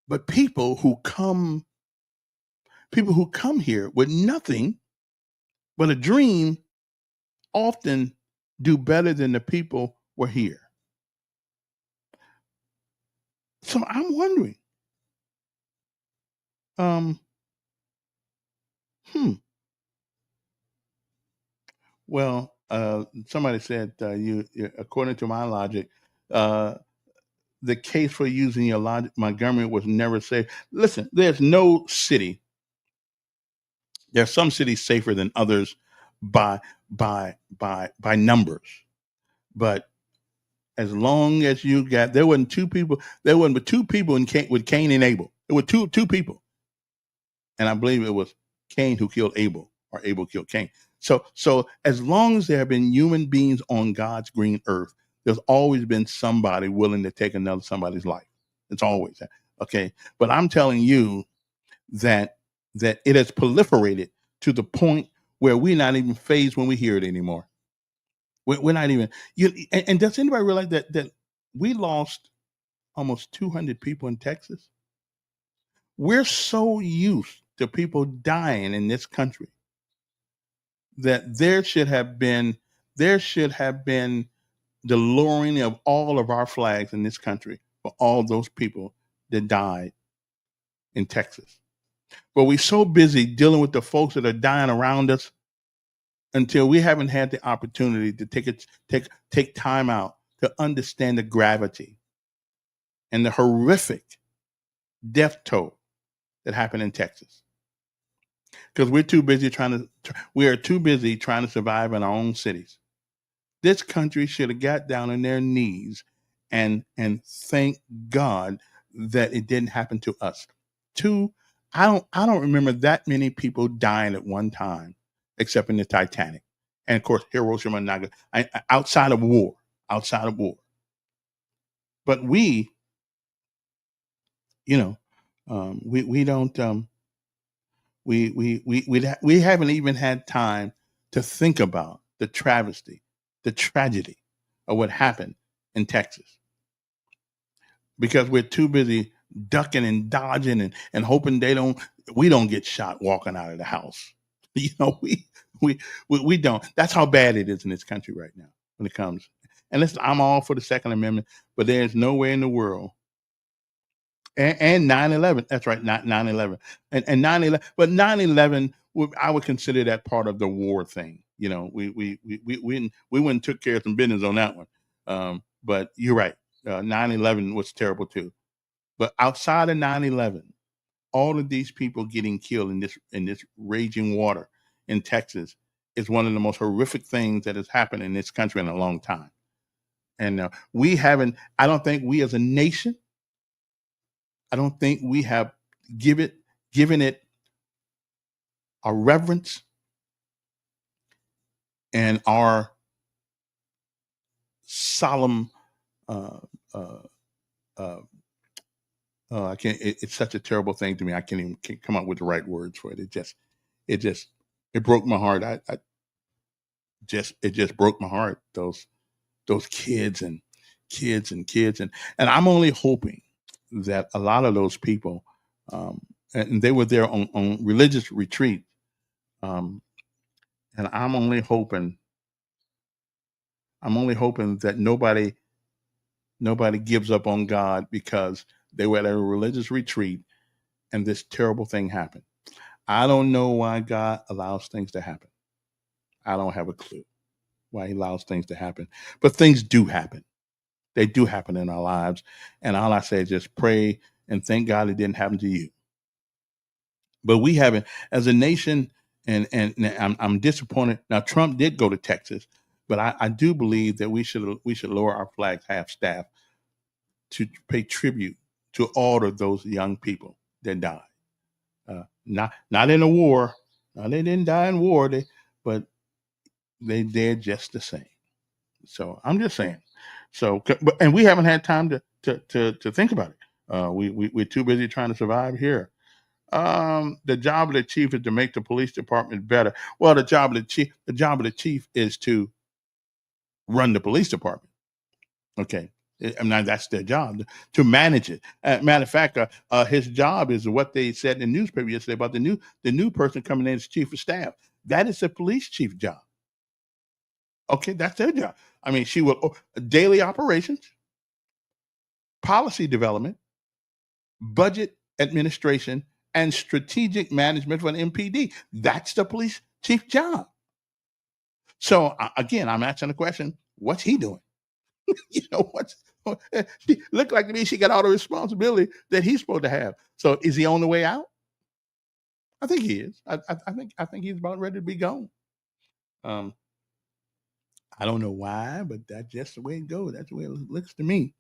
But people who come here with nothing but a dream often do better than the people who are here. So I'm wondering, um, well, somebody said according to my logic, the case for using your logic, Montgomery was never safe. Listen, there's no city. There are some cities safer than others by numbers, but as long as you got, there wasn't two people. There wasn't but two people with Cain and Abel. There were two people, and I believe it was Cain who killed Abel, or Abel killed Cain. So as long as there have been human beings on God's green earth, there's always been somebody willing to take another somebody's life. It's always that. Okay, but I'm telling you that it has proliferated to the point where we're not even phased when we hear it anymore. We're not even and does anybody realize that we lost almost 200 people in Texas? We're so used to people dying in this country that there should have been the lowering of all of our flags in this country for all those people that died in Texas. But we're so busy dealing with the folks that are dying around us until we haven't had the opportunity to take time out to understand the gravity and the horrific death toll that happened in Texas. Because we are too busy trying to survive in our own cities. This country should have got down on their knees and thank God that it didn't happen to us. I don't remember that many people dying at one time, except in the Titanic, and of course Hiroshima and Nagasaki. Outside of war. But we don't. We haven't even had time to think about the travesty, the tragedy of what happened in Texas, because we're too busy ducking and dodging and hoping we don't get shot walking out of the house. We don't. That's how bad it is in this country right now when it comes. And listen, I'm all for the Second Amendment, but there's nowhere in the world. And 9/11, that's right, not 9/11, and 9/11, but 9/11, I would consider that part of the war thing. We went and took care of some business on that one. But you're right, 9/11 was terrible too. But outside of 9/11, all of these people getting killed in this raging water in Texas is one of the most horrific things that has happened in this country in a long time. And we haven't. I don't think we as a nation. I don't think we have given it a reverence and our solemn. I can't. It's such a terrible thing to me. I can't come up with the right words for it. It broke my heart. It just broke my heart. Those kids and I'm only hoping that a lot of those people, and they were there on religious retreat, and I'm only hoping that nobody Nobody gives up on God because they were at a religious retreat and this terrible thing happened. I don't know why God allows things to happen. I don't have a clue why he allows things to happen. But things do happen. They do happen in our lives. And all I say is just pray and thank God it didn't happen to you. But we haven't, as a nation, and I'm disappointed. Now Trump did go to Texas, but I do believe that we should lower our flags half staff to pay tribute to all of those young people that died. Not in a war. Now, they didn't die in war, but they dead just the same. So I'm just saying. So, and we haven't had time to think about it. We're too busy trying to survive here. The job of the chief is to make the police department better. Well, the job of the chief is to run the police department. Okay. I mean, that's their job to manage it. Matter of fact, his job is what they said in the newspaper yesterday about the new person coming in as chief of staff. That is the police chief job. Okay, that's their job. I mean, she will daily operations, policy development, budget administration, and strategic management for an MPD. That's the police chief job. So again, I'm asking the question: what's he doing? What's she looked like to me? She got all the responsibility that he's supposed to have. So is he on the way out? I think he is. I think he's about ready to be gone. Um, I don't know why, but that's just the way it goes. That's the way it looks to me.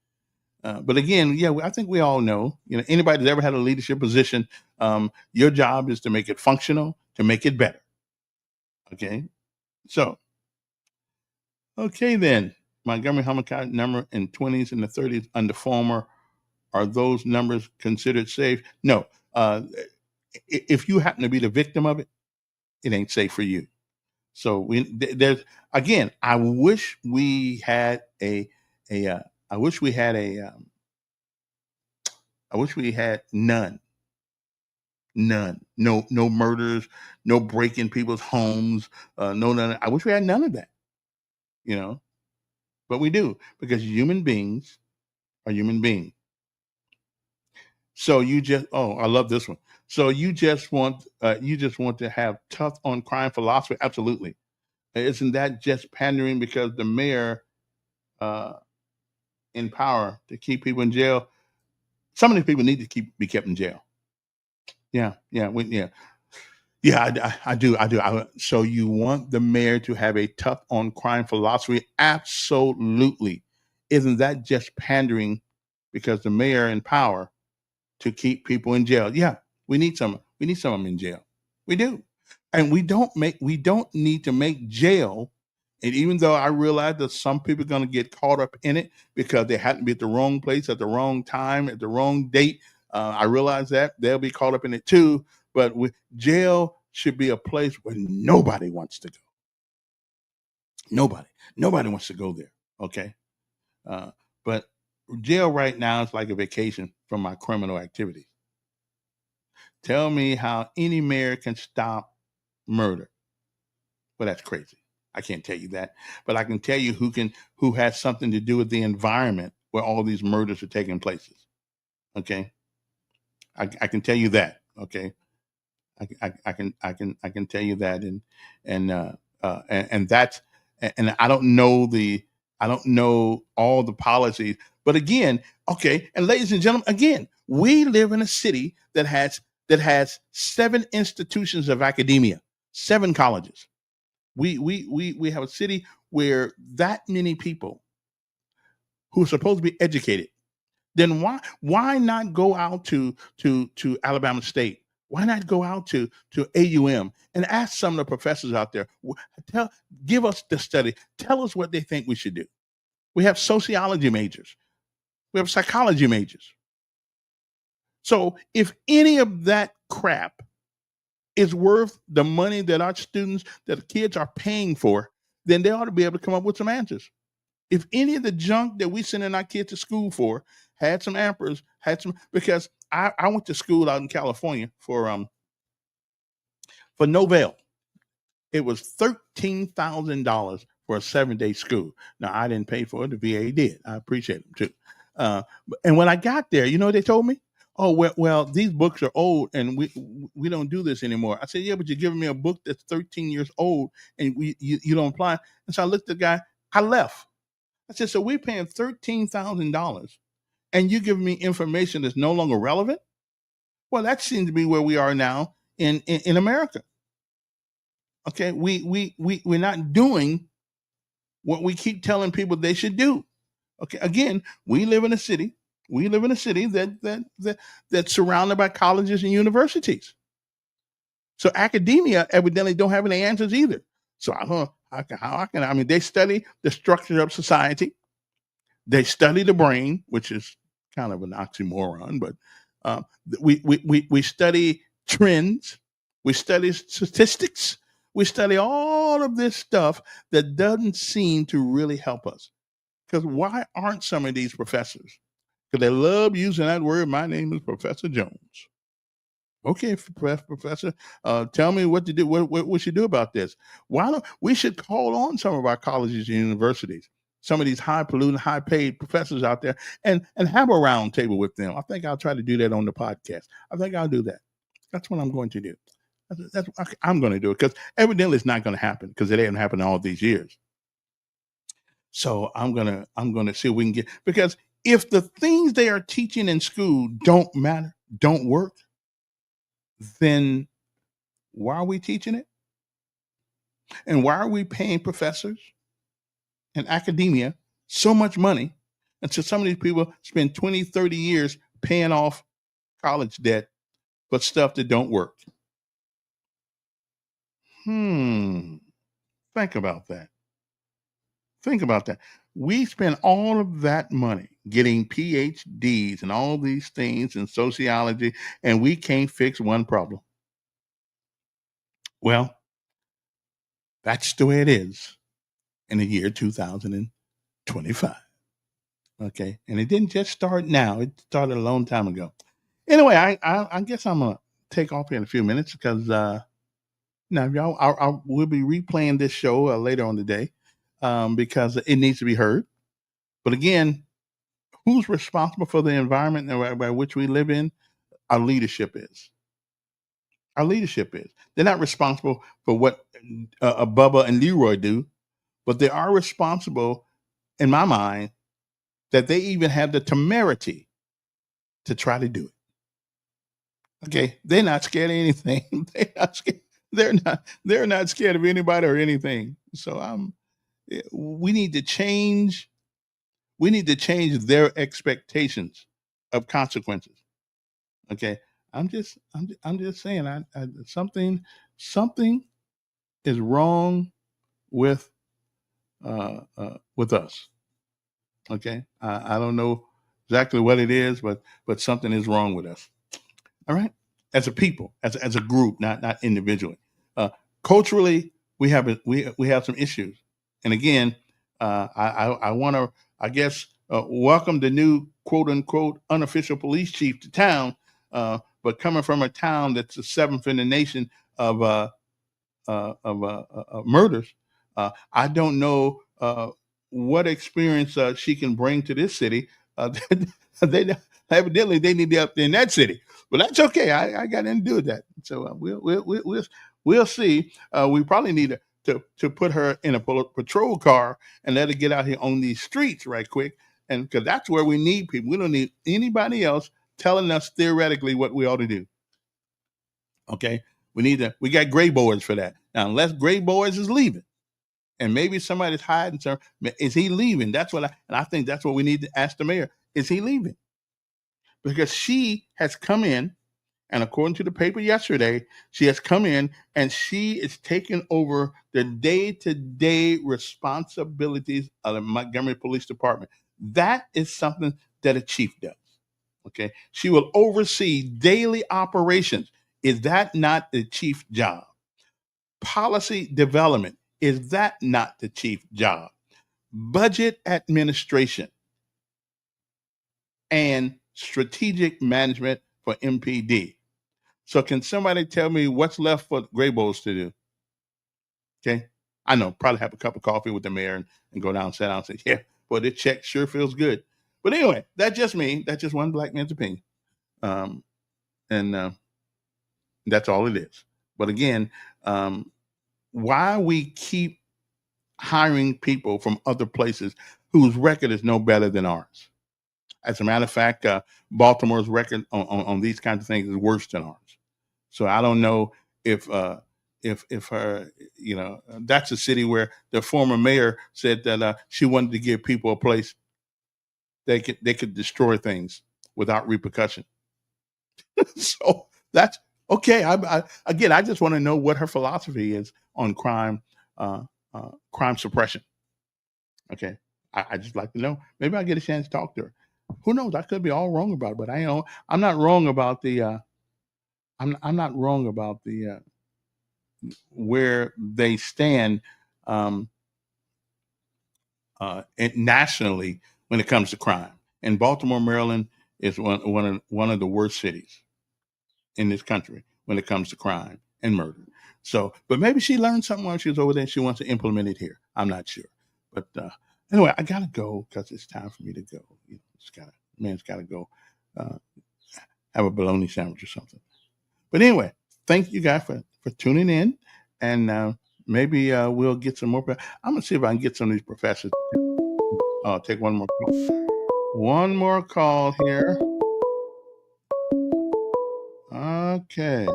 But again, yeah, I think we all know. Anybody that's ever had a leadership position, your job is to make it functional, to make it better. Okay, so okay then. Montgomery homicide number in 20s and the 30s under former, are those numbers considered safe? No. If you happen to be the victim of it, it ain't safe for you. So there's again. I wish we had I wish we had I wish we had none. No murders, no breaking people's homes, no none. I wish we had none of that. But we do because human beings are human beings. So I love this one. So you just want to have tough on crime philosophy? Absolutely. Isn't that just pandering because the mayor in power to keep people in jail? Some of these people need to be kept in jail. Yeah, yeah. Yeah, I do. So you want the mayor to have a tough on crime philosophy? Absolutely. Isn't that just pandering because the mayor in power to keep people in jail? Yeah, we need some. We need some of them in jail. We do, and we don't need to make jail. And even though I realize that some people are going to get caught up in it because they happen to be at the wrong place at the wrong time at the wrong date, I realize that they'll be caught up in it too. But jail should be a place where nobody wants to go. Nobody wants to go there. Okay, but jail right now is like a vacation from my criminal activities. Tell me how any mayor can stop murder. Well, that's crazy. I can't tell you that, but I can tell you who has something to do with the environment where all these murders are taking places. Okay, I can tell you that. Okay, I can tell you that, and that's and I don't know all the policies, but again, okay, and ladies and gentlemen, again, we live in a city that has 7 institutions of academia, 7 colleges. We have a city where that many people who are supposed to be educated, then why not go out to Alabama State? Why not go out to AUM and ask some of the professors out there, give us the study, tell us what they think we should do. We have sociology majors, we have psychology majors. So if any of that crap is worth the money that our students, that the kids are paying for, then they ought to be able to come up with some answers. If any of the junk that we sending our kids to school for had some answers, because I went to school out in California for Novell. It was $13,000 for a 7-day school. Now, I didn't pay for it. The VA did. I appreciate them too. And when I got there, you know what they told me? Oh, well, these books are old and we don't do this anymore. I said, yeah, but you're giving me a book that's 13 years old and you don't apply. And so I looked at the guy, I left. I said, so we're paying $13,000 and you giving me information that's no longer relevant? Well, that seems to be where we are now in America. Okay, we're not doing what we keep telling people they should do. Okay, again, we live in a city. We live in a city that's surrounded by colleges and universities. So academia evidently don't have any answers either. So I mean, they study the structure of society. They study the brain, which is kind of an oxymoron, but we study trends. We study statistics. We study all of this stuff that doesn't seem to really help us. Because why aren't some of these professors? Because they love using that word. My name is Professor Jones. Okay, Professor, tell me what to do. What we should do about this? Why don't we should call on some of our colleges and universities, some of these high polluting, high paid professors out there, and have a round table with them. I think I'll try to do that on the podcast. I think I'll do that. That's what I'm going to do. I'm going to do it because evidently it's not going to happen because it hasn't happened all these years. So I'm gonna see if we can get, because if the things they are teaching in school don't matter, don't work, then why are we teaching it? And why are we paying professors and academia so much money until some of these people spend 20, 30 years paying off college debt for stuff that don't work? Think about that. Think about that. We spend all of that money getting PhDs and all these things in sociology, and we can't fix one problem. Well, that's the way it is in the year 2025. Okay. And it didn't just start now, it started a long time ago. Anyway, I guess I'm going to take off here in a few minutes because now, y'all, we'll be replaying this show later on today because it needs to be heard. But again, who's responsible for the environment by which we live in? Our leadership is. Our leadership is. They're not responsible for what Bubba and Leroy do, but they are responsible, in my mind, that they even have the temerity to try to do it. Okay, they're not scared of anything. They're not scared. They're not scared of anybody or anything. So we need to change. We need to change their expectations of consequences. Okay, I'm just saying. Something is wrong with us. Okay, I don't know exactly what it is, but something is wrong with us. All right, as a people, as a group, not individually. Culturally, we have some issues, and again, I want to, I guess, welcome the new quote unquote unofficial police chief to town, but coming from a town that's the seventh in the nation of murders, I don't know what experience she can bring to this city. They evidently they need to be up there in that city, but that's okay. I got nothing to do with that. So we'll see. We probably need to put her in a patrol car and let her get out here on these streets right quick, and because that's where we need people. We don't need anybody else telling us theoretically what we ought to do. Okay, we got gray boards for that now. Unless gray boards is leaving, and maybe somebody's hiding. Is he leaving? I think that's what we need to ask the mayor. Is he leaving? Because she has come in, and according to the paper yesterday, she has come in and she is taking over the day-to-day responsibilities of the Montgomery Police Department. That is something that a chief does. Okay, she will oversee daily operations. Is that not the chief's job? Policy development, is that not the chief's job? Budget administration and strategic management for MPD. So can somebody tell me what's left for Grayboles to do? Okay. I know, probably have a cup of coffee with the mayor and go down and sit down and say, yeah, boy, this check sure feels good. But anyway, that's just me. That's just one black man's opinion. And that's all it is. But again, why we keep hiring people from other places whose record is no better than ours? As a matter of fact, Baltimore's record on these kinds of things is worse than ours. So I don't know if her, that's a city where the former mayor said that she wanted to give people a place they could destroy things without repercussion. So that's okay. I just want to know what her philosophy is on crime suppression. Okay, I just like to know. Maybe I'll get a chance to talk to her. Who knows? I could be all wrong about it, but I'm not wrong about the. I'm not wrong about the where they stand nationally when it comes to crime. And Baltimore, Maryland, is one of the worst cities in this country when it comes to crime and murder. So, but maybe she learned something while she was over there and she wants to implement it here. I'm not sure. But anyway, I gotta go because it's time for me to go. Man's gotta go have a bologna sandwich or something. But anyway, thank you guys for tuning in, and maybe we'll get some more. I'm gonna see if I can get some of these professors. Take one more call. One more call here. Okay.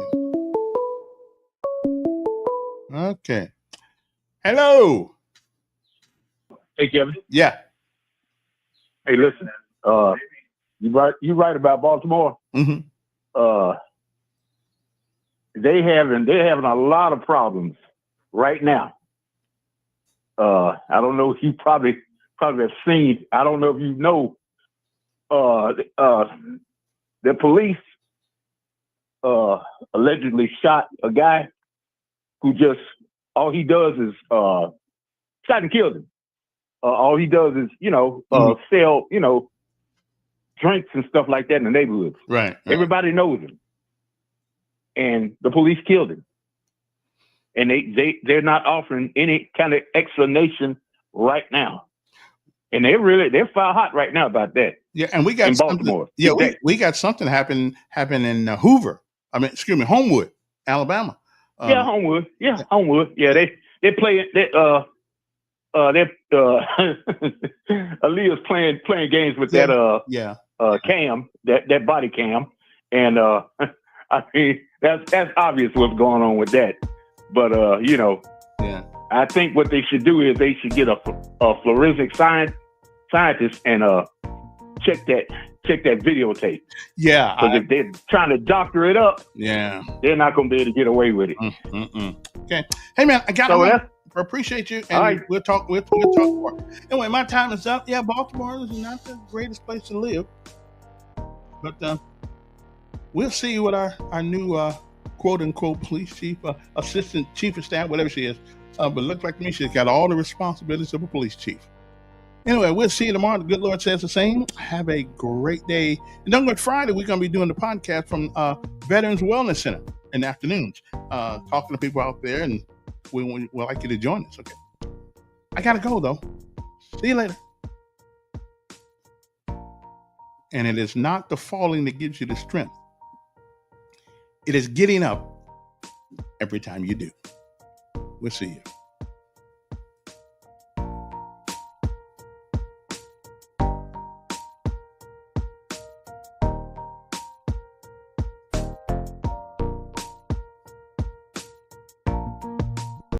Hello. Hey, Kevin. Yeah. Hey, listen. You right about Baltimore. Mm-hmm. They're having a lot of problems right now. I don't know if you probably have seen. I don't know if you know. The police allegedly shot a guy who just all he does is shot and killed him. All he does is sell drinks and stuff like that in the neighborhoods. Right. Everybody knows him. And the police killed him. And they're not offering any kind of explanation right now. And they're fire hot right now about that. Yeah, and we got in Baltimore. Yeah, we got something happen in Homewood, Alabama. Homewood. Yeah, Homewood. Yeah, they play Aaliyah's playing games with that cam, that body cam. And I mean that's obvious what's going on with that. But I think what they should do is they should get a forensic scientist and check that videotape. Yeah, because if they're trying to doctor it up, they're not going to be able to get away with it. Okay, hey man, I got to appreciate you, and right. we'll talk more. Anyway, my time is up. Yeah, Baltimore is not the greatest place to live, but we'll see what our new quote unquote police chief, assistant chief of staff, whatever she is. But looks like to me she's got all the responsibilities of a police chief. Anyway, we'll see you tomorrow. The good Lord says the same. Have a great day. And don't forget, Friday, we're going to be doing the podcast from Veterans Wellness Center in the afternoons, talking to people out there, and we'd like you to join us. Okay. I got to go, though. See you later. And it is not the falling that gives you the strength. It is getting up every time you do. We'll see you.